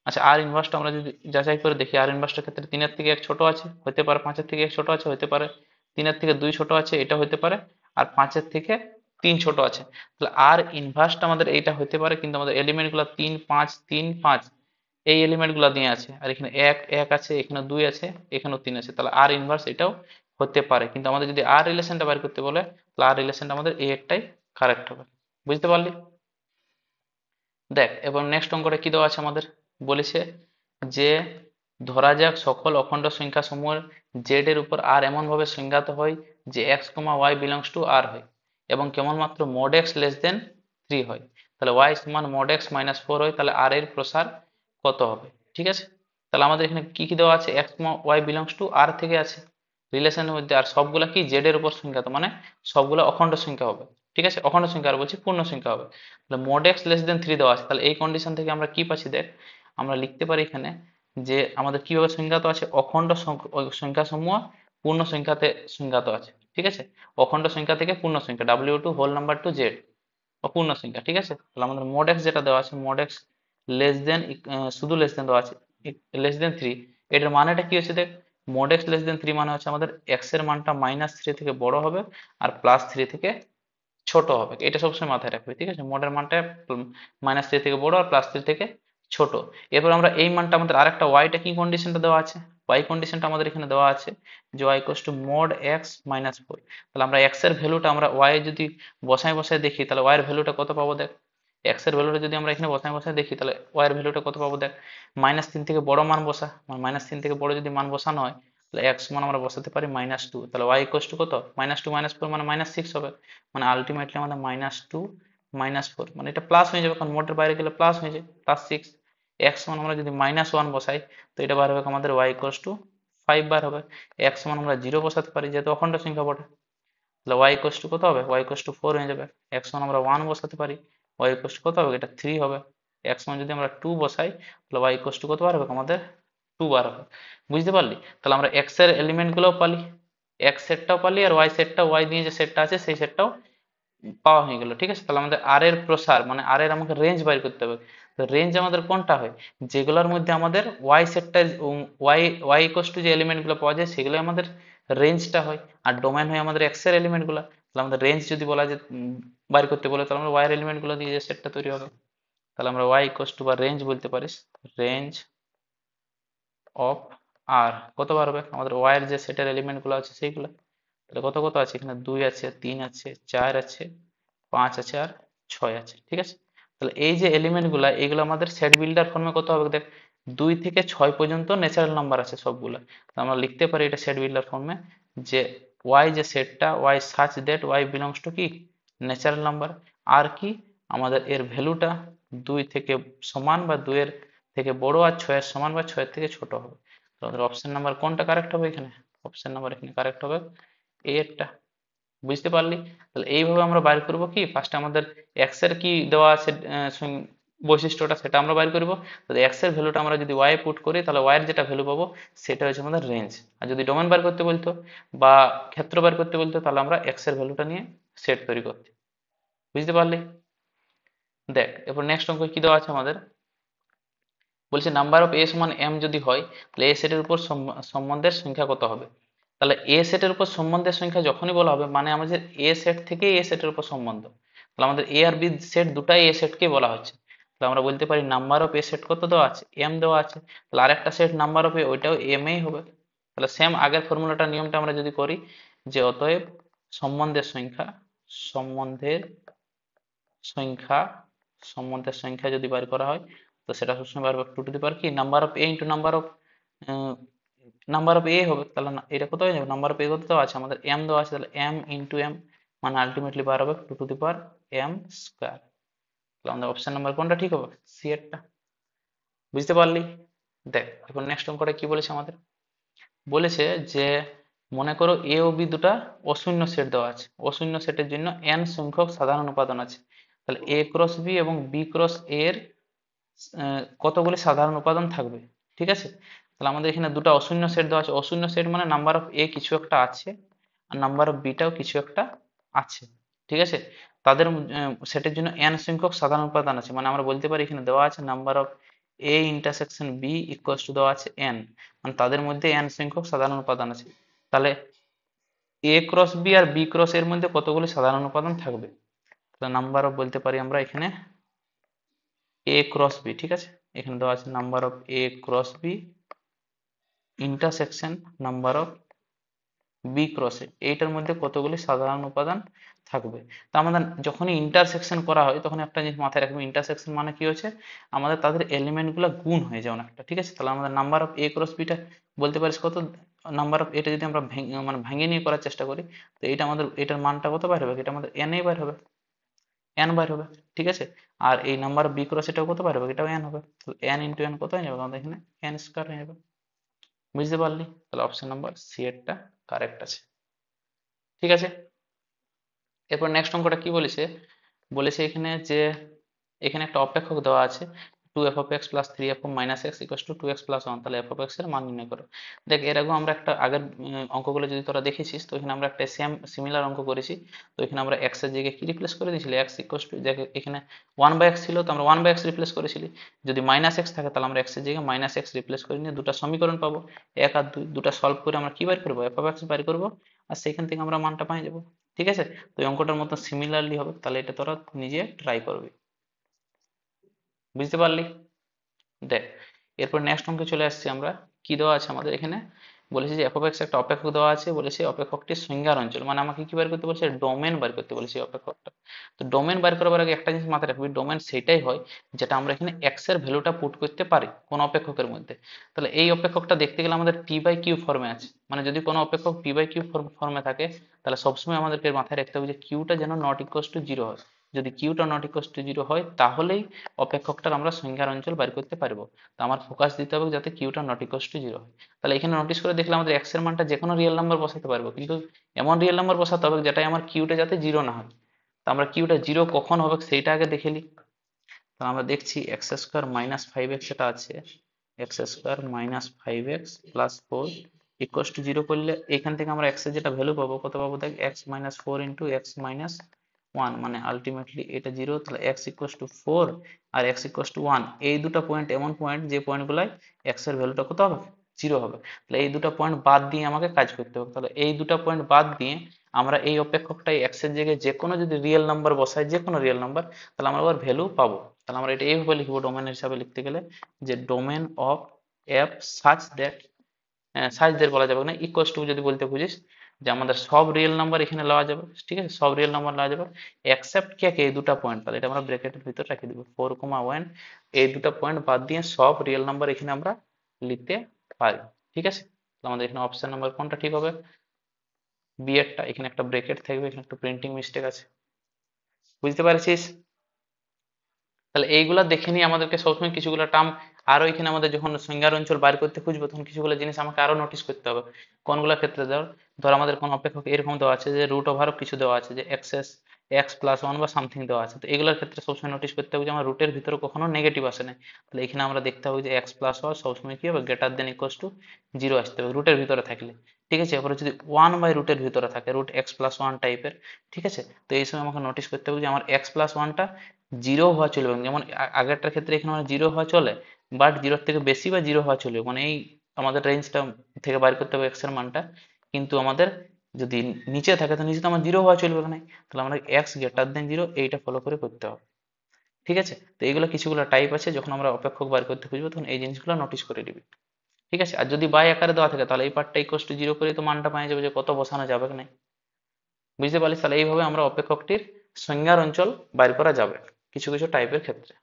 আচ্ছা আর ইনভার্সটা আমরা যদি যাচাই করে দেখি, আর ইনভার্সটার ক্ষেত্রে 3-এর থেকে 1 ছোট আছে হতে পারে, 5-এর থেকে 1 ছোট আছে হতে পারে, 3-এর থেকে 2 ছোট আছে এটা হতে পারে, আর 5-এর থেকে 3 ছোট আছে। তাহলে আর ইনভার্সটা আমাদের এইটা হতে পারে, কিন্তু আমাদের এলিমেন্ট গুলো 3 5 3 5, এই এলিমেন্ট গুলা দিয়ে আছে, আর এখানে এক এক আছে, এখানে দুই আছে, এখানেও তিন আছে, তাহলে আর ইনভার্স এটাও হতে পারে। কিন্তু আমাদের যদি আর রিলেশনটা বের করতে বলে, তাহলে আর রিলেশনটা আমাদের এই একটাই কারেক্ট হবে। বুঝতে পারলি? দেখ এবার নেক্সট অঙ্কটা কি দেওয়া আছে আমাদের, বলেছে যে ধরা যাক সকল অখণ্ড সংখ্যা সমূহের জেড এর উপর আর এমন ভাবে সংজ্ঞাত হয় যে x comma Y belongs to R হয় এবং কেবলমাত্র মড এক্স লেস দেন 3 হয়। তাহলে ওয়াই সমান মড এক্স মাইনাস 4 হয়, তাহলে আর এর প্রসার কত হবে? ঠিক আছে, তাহলে আমাদের এখানে কি কি দেওয়া আছে, x comma Y belongs to R থেকে আছে রিলেশনের মধ্যে, আর সবগুলা কি জেড এর উপর সংখ্যাত, মানে সবগুলো অখণ্ড সংখ্যা হবে। ঠিক আছে, অখণ্ড সংখ্যা আর বলছি পূর্ণ সংখ্যা হবে। তাহলে mod x লেস দেন 3 দেওয়া আছে, তাহলে এই কন্ডিশন থেকে আমরা কি পাচ্ছি দেখ, আমরা লিখতে পারি এখানে যে আমাদের কিভাবে সংজ্ঞাত আছে, অখণ্ড সংখ্যা সমূহ পূর্ণ সংখ্যাতে সংজ্ঞাত আছে। ঠিক আছে, অখণ্ড সংখ্যা থেকে পূর্ণ সংখ্যা w to whole number to Z অপূর্ণ সংখ্যা। ঠিক আছে, তাহলে আমাদের mod x যেটা দেওয়া আছে, mod x লেস দেন, শুধু লেস দেন দেওয়া আছে, লেস দেন 3, এটার মানেটা কি হচ্ছে দেখ, mod x লেস দেন 3 মানে হচ্ছে আমাদের x এর মানটা -3 থেকে বড় হবে আর +3 থেকে ছোট হবে, এটা সবসময় মাথায় রাখবে। ঠিক আছে, মোডের মানটা -3 থেকে বড় আর +3 থেকে ছোট। এরপর আমরা এই মানটা আমাদের আরেকটা ওয়াইটা কি কন্ডিশনটা দেওয়া আছে, ওয়াই কন্ডিশনটা আমাদের এখানে দেওয়া আছে যে y equals to mod x minus 4। তাহলে আমরা x এর ভ্যালুটা আমরা y যদি বসায় বসায় দেখি, তাহলে y এর ভ্যালুটা কত পাবো দেখ, x এর ভ্যালুটা যদি আমরা এখানে বসায় বসায় দেখি, তাহলে y এর ভ্যালুটা কত পাবো দেখ, -3 থেকে বড় মান বসা, মানে -3 থেকে বড় যদি মান বসানো হয়, তাহলে x সমান আমরা বসাতে পারি -2, তাহলে y ইকুয়ালস টু কত, -2 -4 মানে -6 হবে, মানে আলটিমেটলি আমাদের -2 -4, মানে এটা প্লাস হয়ে যাবে, কারণ মোটের বাইরে গেলে প্লাস হয়ে যায়, +6। x সমান আমরা যদি -1 বসাই, তো এটা বার হবে আমাদের y ইকুয়ালস টু 5 বার হবে। x সমান আমরা 0 বসাতে পারি যেহেতু অখণ্ড সংখ্যা বটে, তাহলে y ইকুয়ালস টু কত হবে, y ইকুয়ালস টু 4 হয়ে যাবে। x সমান আমরা 1 বসাতে পারি, y ইকুয়ালস টু কত হবে, এটা 3 হবে। x সমান যদি আমরা 2 বসাই, তাহলে y ইকুয়ালস টু কত বার হবে আমাদের 2 বার হবে। বুঝতে পারলি? তাহলে আমরা x এর এলিমেন্ট গুলোও পালি, x সেটটাও পালি, আর y সেটটা, y দিয়ে যে সেটটা আছে সেই সেটটাও পাওয়া হয়ে গেল। ঠিক আছে, তাহলে আমাদের আর এর প্রসার, মানে আর এর আমাকে রেঞ্জ বাইর করতে হবে। তো রেঞ্জ আমাদের কোনটা হয়, যেগুলোর মধ্যে আমাদের ওয়াই সেটটা, ওয়াই ওয়াই ইকুয়ালস টু যে এলিমেন্ট গুলো পাওয়া যায় সেগুলো আমাদের রেঞ্জটা হয়, আর ডোমেন হয় আমাদের এক্স এর এলিমেন্ট গুলা। তাহলে আমাদের রেঞ্জ যদি বলা যায় বাইর করতে বলে, তাহলে আমরা ওয়াই এর এলিমেন্ট গুলো দিয়ে যে সেটটা তৈরি হবে, তাহলে আমরা ওয়াই ইকুয়ালস টু বা রেঞ্জ বলতে পারিস, রেঞ্জ অফ আর কতবার হবে আমাদের ওয়াই এর যে সেটের এলিমেন্ট গুলো আছে সেইগুলো। তাহলে কত কত আছে এখানে, 2 আছে, 3 আছে, 4 আছে, 5 আছে, আর 6 আছে। ঠিক আছে, তাহলে এই যে এলিমেন্ট গুলা, এইগুলো আমাদের সেট বিল্ডার ফর্মে কত হবে দেখ, 2 থেকে 6 পর্যন্ত ন্যাচারাল নাম্বার আছে সবগুলা। তো আমরা লিখতে পারি এটা সেট বিল্ডার ফর্মে যে ওয়াই যে সেটটা, Y such that Y belongs to কি ন্যাচারাল নাম্বার, আর কি আমাদের এর ভ্যালুটা 2 থেকে সমান বা 2 এর থেকে বড় আর 6 এর সমান বা 6 এর থেকে ছোট হবে। তো আমাদের অপশন নাম্বার কোনটা কারেক্ট হবে এখানে, অপশন নাম্বার এখানে কারেক্ট হবে এ এরটা। বুঝতে পারলি? তাহলে এইভাবে আমরা বাইর করব কি, ফার্স্টে আমাদের এক্স এর কি দেওয়া আছে বৈশিষ্ট্যটা সেটা আমরা বাইর করব। তাহলে এক্স এর ভ্যালুটা আমরা যদি ওয়াই পুট করি, তাহলে ওয়াই এর যেটা ভ্যালু পাবো সেটা হচ্ছে আমাদের রেঞ্জ। আর যদি ডোমেন বার করতে বলতো বা ক্ষেত্র বার করতে বলতো, তাহলে আমরা এক্স এর ভ্যালুটা নিয়ে সেট তৈরি করতে। বুঝতে পারলি? দেখ এরপর নেক্সট অঙ্ক কি দেওয়া আছে আমাদের, বলছে নাম্বার অফ এ সমান এম যদি হয়, তাহলে এ সেটের উপর সম্বন্ধের সংখ্যা কত হবে। তাহলে এ সেটের উপর সম্বন্ধের সংখ্যা যখনই বলা হবে, মানে আমাদের এ সেট থেকে এ সেটের উপর সম্বন্ধ, তাহলে আমাদের এ আর বি সেট দুটাই এ সেটকে বলা হচ্ছে। তাহলে আমরা বলতে পারি নাম্বার অফ এ সেট কত দেওয়া আছে, এম দেওয়া আছে, তাহলে আরেকটা সেট নাম্বার অফ এ, ওইটাও এম এই হবে। তাহলে সেম আগের ফর্মুলাটা নিয়মটা আমরা যদি করি, যে অতএব সম্বন্ধের সংখ্যা, সম্বন্ধের সংখ্যা, সম্বন্ধের সংখ্যা যদি বার করা হয়, তো সেটা সবসময় বার হবে 2 টু দি পাওয়ার কি number of A into number of A হবে। তাহলে এটা কত হয়ে যাবে, নাম্বার অফ এ কত দেওয়া আছে আমাদের এম দেওয়া আছে, তাহলে এম ইন্টু এম, মানে আলটিমেটলি বার হবে 2 to the power M square. তাহলে আমাদের অপশন নাম্বার কোনটা ঠিক হবে, সি এরটা। বুঝতে পারলি? দেখ এখন নেক্সট অঙ্কটা কি বলেছে আমাদের, বলেছে যে মনে করো এ ও বি দুটা অশূন্য সেট দেওয়া আছে, অশূন্য সেটের জন্য n সংখ্যক সাধারণ উপাদান আছে। তাহলে এ ক্রস বি এবং বি ক্রস এ এর কতগুলি সাধারণ উপাদান থাকবে। ঠিক আছে, তাহলে আমাদের এখানে দুটো অশূন্য সেট দেওয়া আছে, অশূন্য সেট মানে নাম্বার অফ এ কিছু একটা আছে আর নাম্বার অফ বিটাও কিছু একটা আছে। ঠিক আছে, তাদের সেটের জন্য n সংখ্যক সাধারণ উপাদান আছে, মানে আমরা বলতে পারি এখানে দেওয়া আছে number of A intersection B equals to দেওয়া আছে n, মানে তাদের মধ্যে n সংখ্যক সাধারণ উপাদান আছে। তাহলে এ ক্রস বি আর বি ক্রস এর মধ্যে কতগুলি সাধারণ উপাদান থাকবে, তাহলে নাম্বার অফ বলতে পারি আমরা এখানে এ ক্রস বি। ঠিক আছে, এখানে দেওয়া আছে number of A cross B intersection number of B cross A, এইটার মধ্যে কতগুলি সাধারণ উপাদান থাকবে। তো আমাদের যখনই ইন্টারসেকশন করা হয় তখন একটা জিনিস মাথায় রাখবে, ইন্টারসেকশন মানে কি হচ্ছে, আমাদের তাদের এলিমেন্ট গুলো গুণ হয়ে যায় অনেকটা, ঠিক আছে। তাহলে আমাদের number of A cross beta বলতে পারিস কত, নাম্বার অফ এটা যদি আমরা মানে ভেঙে নিয়ে করার চেষ্টা করি, তো এটা আমাদের এটার মানটা কত বার হবে, এটা আমাদের এন এ বার হবে, এন বার হবে, ঠিক আছে। আর এই নাম্বার বি ক্রস এটাও কত বার হবে, এটাও এন হবে, তাহলে এন ইন্টু এন কত হয়ে যাবে আমাদের এখানে এন স্কয়ার হয়ে যাবে। বুঝতে পারলি? তাহলে অপশন নাম্বার সি এরটা কারেক্ট আছে, ঠিক আছে। এরপর নেক্সট অঙ্কটা কি বলেছে, বলেছে এখানে যে এখানে একটা অপেক্ষক দেওয়া আছে 2f(x + 3f - x = 2x + 1), তাহলে f(x) এর মান নির্ণয় করো। দেখ এর আগে আমরা একটা আগের অঙ্কগুলো যদি তোরা দেখেছিস, তো এখানে আমরা একটা সেম সিমিলার অঙ্ক করেছি। তো এখানে আমরা x এর জায়গায় কি রিপ্লেস করে দিয়েছিলি, x = দেখ এখানে 1/x ছিল, তো আমরা 1/x রিপ্লেস করেছিলি। যদি -x থাকে তাহলে আমরা x এর জায়গায় -x রিপ্লেস করে নিয়ে দুটো সমীকরণ পাবো, 1 আর 2, দুটো সলভ করে আমরা কি বের করবো, f(x) বের করবো, আর সেখান থেকে আমরা মানটা পেয়ে যাবো, ঠিক আছে। তো এই অঙ্কটার মতো সিমিলারলি হবে, তাহলে এটা তোরা নিজে ট্রাই করবি। বুঝতে পারলি? দেখ এরপর নেক্সট অঙ্কে চলে আসছি আমরা। কি দেওয়া আছে আমাদের এখানে, বলেছে যে f(x) একটা অপেক্ষক দেওয়া আছে, বলেছে অপেক্ষকটির সংজ্ঞার অঞ্চল, মানে আমাকে কি বের করতে বলছে, ডোমেন বের করতে বলেছে এই অপেক্ষকটা। তো ডোমেন বের করার আগে একটা জিনিস মাথায় রাখবি, ডোমেন সেটাই হয় যেটা আমরা এখানে x এর ভ্যালুটা পুট করতে পারি কোন অপেক্ষকের মধ্যে। তাহলে এই অপেক্ষকটা দেখতে গেলে আমাদের p/q ফর্মে আছে, মানে যদি কোনো অপেক্ষক p/q ফর্মে থাকে তাহলে সবসময় আমাদেরকে মাথায় রাখতে হবে যে কিউটা যেন নট ইকুয়ালস টু জিরো হয়। যদি কিউটা নট ইকুয়ালস টু জিরো হয় তাহলেই অপেক্ষকটার আমরা সংজ্ঞার অঞ্চল বের করতে পারবো। তো আমার ফোকাস দিতে হবে যাতে কিউটা নট ইকুয়ালস টু জিরো হয়। তাহলে এখানে নোটিস করে দেখলে আমাদের এক্স এর মানটা যে কোনো রিয়েল নাম্বার বসাতে পারবো, কিন্তু এমন রিয়েল নাম্বার বসাতে হবে যেটাই আমার কিউটা যাতে জিরো না হয়। তো আমরা কিউটা জিরো কখন হবে সেইটা আগে দেখে নিই। তাহলে আমরা দেখছি x² - 5x এটা আছে, x² - 5x + 4 equals to zero করলে এখান থেকে আমরা x এর যেটা ভ্যালু পাবো কত পাবো, দেখ x - 4 ইন্টু x - 1, মানে আলটিমেটলি এটা জিরো, তাহলে x ইকুয়ালস টু 4 আর x ইকুয়ালস টু 1, এই দুটো পয়েন্ট এমন পয়েন্ট যে পয়েন্ট গুলাই x এর ভ্যালুটা কত হবে, জিরো হবে। তাহলে এই দুটো পয়েন্ট বাদ দিয়ে আমাকে কাজ করতে হবে। তাহলে এই দুটো পয়েন্ট বাদ দিয়ে আমরা এই অপেক্ষকটাই x এর জায়গায় যে কোনো যদি রিয়েল নাম্বার বসাই, যে কোনো রিয়েল নাম্বার, তাহলে আমরা আবার ভ্যালু পাবো। তাহলে আমরা এটা এইভাবে লিখবো ডোমেন হিসাবে লিখতে গেলে, যে domain of F such that বলা যাবে না, ইকুয়ালস টু যদি বলতে বুঝিস যে আমাদের সব রিয়েল নাম্বার এখানে লওয়া যাবে, ঠিক আছে, সব রিয়েল নাম্বার লওয়া যাবে এক্সেপ্ট কে কে, এই দুটো পয়েন্ট, তাহলে এটা আমরা ব্র্যাকেটের ভিতর রেখে দিব 4,1, এই দুটো পয়েন্ট বাদ দিয়ে সব রিয়েল নাম্বার এখানে আমরা লিখতে পারি, ঠিক আছে। তো আমাদের এখানে অপশন নাম্বার কোনটা ঠিক হবে, বি এরটা। এখানে একটা ব্র্যাকেট থাকবে, এখানে একটা প্রিন্টিং মিস্টেক আছে, বুঝতে পারছিস? তাহলে এইগুলা দেখে নিয়ে আমাদেরকে সবসময় কিছুগুলো টার্ম আরো এখানে আমাদের যখন সংজ্ঞার অঞ্চল বাইর করতে খুঁজবো তখন কিছুগুলো জিনিস আমাকে আরো নোটিস করতে হবে। কোনগুলো ক্ষেত্রে ধর আমাদের কোন অপেক্ষক এরকম দেওয়া আছে যে রুট ওভার কিছু দেওয়া আছে, যে x+1 বা সামথিং দেওয়া আছে, তো এগুলোর ক্ষেত্রে সবসময় নোটিস করতে হবে যে আমার রুটের ভিতরে কখনো নেগেটিভ আসে না। তাহলে এখানে আমরা দেখতে হবে যে x+1 সবসময় কি হবে, greater than equals to zero আসতে হবে রুটের ভিতরে থাকলে, ঠিক আছে। এরপরে যদি 1/রুটের ভিতরে থাকে, রুট x+1 টাইপের, ঠিক আছে, তো এই সময় আমাকে নোটিস করতে হবে যে আমার x+1টা জিরো হওয়া চলবে না। যেমন আগেরটার ক্ষেত্রে এখানে মানে জিরো হওয়া চলে, বাট জিরোর থেকে বেশি বা জিরো হওয়া চলবে, মানে এই আমাদের রেঞ্জটা থেকে বাইর করতে হবে এক্স এর মানটা। কিন্তু আমাদের যদি নিচে থাকে তো নিচে তো আমার জিরো হওয়া চলবে না, তাহলে আমরা এক্স গ্রেটার দেন জিরো এইটা ফলো করে করতে হবে, ঠিক আছে। তো এইগুলো কিছুগুলো টাইপ আছে, যখন আমরা অপেক্ষক বার করতে খুঁজবো তখন এই জিনিসগুলো নোটিস করে দিবি, ঠিক আছে। আর যদি বাই আকারে দেওয়া থাকে তাহলে এই পার্টটা ইকুয়ালস টু জিরো করে তো মানটা পেয়ে যাবে যে কত বসানো যাবে না, বুঝতে পারলিস? তাহলে এইভাবে আমরা অপেক্ষকটির সংজ্ঞার অঞ্চল বাইর করা যাবে কিছু কিছু টাইপের ক্ষেত্রে,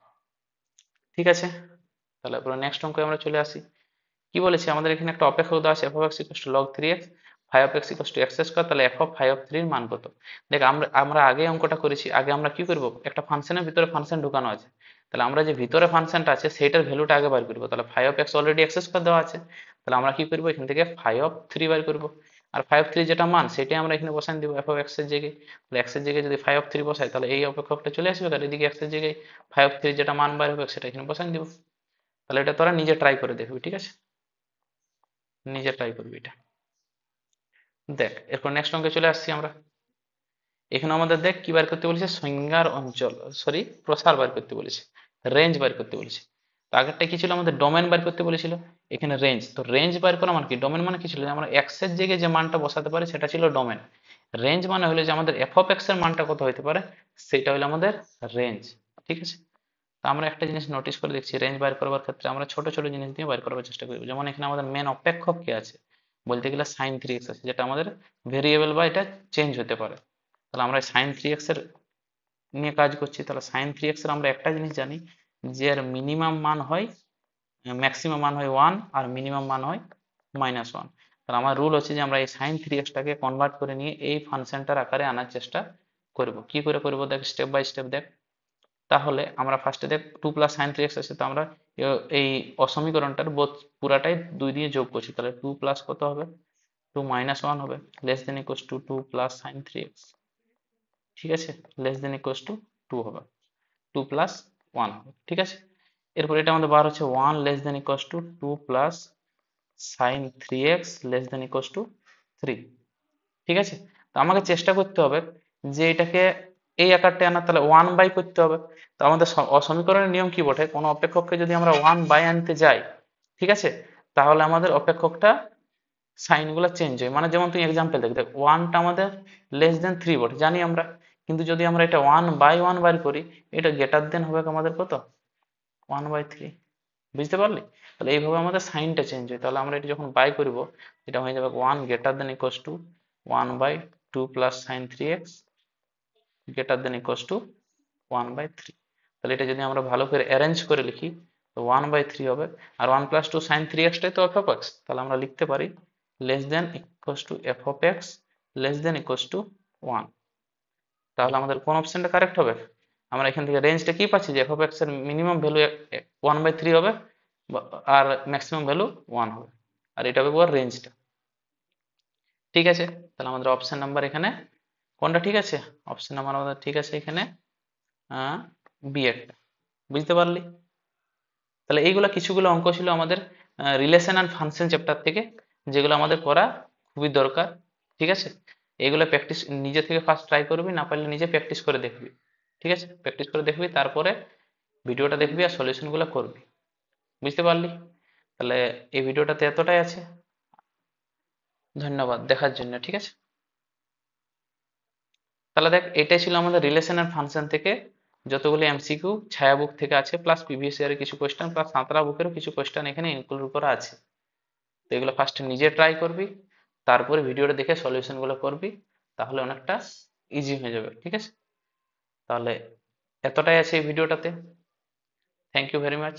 ঠিক আছে। তাহলে পুরো নেক্সট অঙ্কে আমরা চলে আসি। কি বলেছে আমাদের এখানে একটা অপেক্ষক দেওয়া আছে f(x = log 3x, phi(x = x²), তাহলে f(phi(3) এর মান কত। দেখ আমরা আমরা আগে অঙ্কটা করেছি, আগে আমরা কি করব, একটা ফাংশনের ভিতরে ফাংশন ঢুকানো আছে, তাহলে আমরা যে ভিতরে ফাংশনটা আছে সেটার ভ্যালুটা আগে বার করব। তাহলে phi(x) অলরেডি x² দেওয়া আছে, তাহলে আমরা কি করব, এখান থেকে phi(3) বার করব, আর phi(3) যেটা মান সেটাই আমরা এখানে বসান দিব f(x) এর জায়গায়। তাহলে x এর জায়গায় যদি phi(3) বসাই তাহলে এই অপেক্ষকটা চলে আসবে, আর এদিকে x এর জায়গায় phi(3) যেটা মান বার হবে সেটা এখানে বসান দিব। তাহলে এটা তোরা নিজে ট্রাই করে দেখবি, ঠিক আছে, নিজে ট্রাই করবি এটা। দেখ এরপর নেক্সট অঙ্কে চলে আসছি আমরা। এখানে আমাদের দেখ কি বার করতে বলেছে, সংজ্ঞার অঞ্চল, সরি প্রসার বার করতে বলেছে, রেঞ্জ বার করতে বলেছে। তো আগেরটা কি ছিল, আমাদের ডোমেন বার করতে বলেছিল, এখানে রেঞ্জ। তো রেঞ্জ বার করা মানে কি, ডোমেন মানে কি ছিল, যে আমরা এক্স এর জায়গায় যে মানটা বসাতে পারি সেটা ছিল ডোমেন। রেঞ্জ মানে হলো যে আমাদের f(x) এর মানটা কত হতে পারে সেটা হলো আমাদের রেঞ্জ, ঠিক আছে। তো আমরা একটা জিনিস নোটিস করে দেখছি, রেঞ্জ বাইর করবার ক্ষেত্রে আমরা ছোট ছোট জিনিস দিয়ে বাইর করার চেষ্টা করব। যেমন এখানে আমাদের মেন অপেক্ষক কি আছে, বলতে গেলে sin 3x আছে, যেটা আমাদের ভেরিয়েবল বা এটা চেঞ্জ হতে পারে। তাহলে আমরা sin 3x এর নিয়ে কাজ করছি। তাহলে sin 3x এর আমরা একটা জিনিস জানি, যে এর মিনিমাম মান হয়, ম্যাক্সিমাম মান হয় 1 আর মিনিমাম মান হয় -1। তাহলে আমার রুল হচ্ছে যে আমরা এই sin 3x টাকে কনভার্ট করে নিয়ে এই ফাংশনটার আকারে আনার চেষ্টা করব। কি করে করব দেখ, স্টেপ বাই স্টেপ দেখ। তাহলে আমরা ফার্স্টে দেখ 2 প্লাস সাইন 3x আছে, তো আমরা এই অসমীকরণটার বোধ পুরাটাই 2 দিয়ে যোগ করছি। তাহলে 2 প্লাস কত হবে, 2 মাইনাস 1 হবে, less than equals to 2 plus sign 3x। ঠিক আছে, লেস দেন ইকুয়ালস টু 2 হবে, 2 প্লাস 1 হবে। ঠিক আছে, এরপর এটা আমাদের বার হচ্ছে 1 less than equals to 2 plus sign 3x less than equals to 3। ঠিক আছে, তো আমাকে চেষ্টা করতে হবে যে এটাকে এই আকারটা আনার। তাহলে 1 বাই করতে হবে। তো আমাদের সমীকরণের নিয়ম কি বটে, কোনো অপেক্ষককে যদি আমরা 1 বাই আনতে যাই, ঠিক আছে, তাহলে আমাদের অপেক্ষকটা সাইন গুলা চেঞ্জ হয়। মানে যেমন তুই এক্সাম্পল দেখ, দেখ 1টা আমাদের লেস দেন 3 বটে জানি আমরা, কিন্তু যদি আমরা এটা 1/1 বার করি, এটা গ্রেটার দেন হবে আমাদের কত, 1/3। বুঝতে পারলি? তাহলে এইভাবে আমাদের সাইনটা চেঞ্জ হয়। তাহলে আমরা এটা যখন বাই করব, এটা হয়ে যাবে 1 greater than equals to 1/2 plus sign 3x greater than equals to 1/3। তাহলে এটা যদি আমরা ভালো করে অ্যারেঞ্জ করে লিখি, তো 1/3 হবে। আর 1 প্লাস 2 সাইন 3x টাই তো এফ অফ এক্স। তাহলে আমরা লিখতে পারি less than equals to F of x less then equals to 1। তাহলে আমাদের কোন অপশনটা কারেক্ট হবে? আমরা এখান থেকে রেঞ্জটা কি পাচ্ছি, যে এফ অফ এক্স এর মিনিমাম ভ্যালু 1/3 হবে, আর ম্যাক্সিমাম ভ্যালু 1 হবে, আর এটা হবে ওর রেঞ্জটা। ঠিক আছে, তাহলে আমাদের অপশন নাম্বার এখানে কোনটা ঠিক আছে? অপশন নাম্বার আমাদের ঠিক আছে এখানে বি একটা। বুঝতে পারলি? তাহলে এইগুলা কিছুগুলো অঙ্ক ছিল আমাদের রিলেশন অ্যান্ড ফাংশন চ্যাপ্টার থেকে, যেগুলো আমাদের করা খুবই দরকার। ঠিক আছে, এইগুলো প্র্যাকটিস নিজে থেকে ফার্স্ট ট্রাই করবি, না পারলে নিজে প্র্যাকটিস করে দেখবি। ঠিক আছে, প্র্যাকটিস করে দেখবি, তারপরে ভিডিওটা দেখবি আর সলিউশন গুলো করবি। বুঝতে পারলি? তাহলে এই ভিডিওটাতে এতটাই আছে। ধন্যবাদ দেখার জন্য। ঠিক আছে, তাহলে দেখ এটাই ছিল আমাদের রিলেশন এন্ড ফাংশন থেকে যতগুলো এমসিকিউ ছায়া বুক থেকে আছে, প্লাস প্রিভিয়াস ইয়ারের কিছু কোয়েশ্চেন, প্লাস সাঁতরা বুকেরও কিছু কোয়েশ্চেন এখানে ইনক্লুড করা আছে। তো এগুলো ফার্স্ট নিজে ট্রাই করবি, তারপরে ভিডিওটা দেখে সলিউশন গুলো করবি, তাহলে অনেকটা ইজি হয়ে যাবে। ঠিক আছে, তাহলে এতটাই আছে এই ভিডিওটাতে। Thank you very much.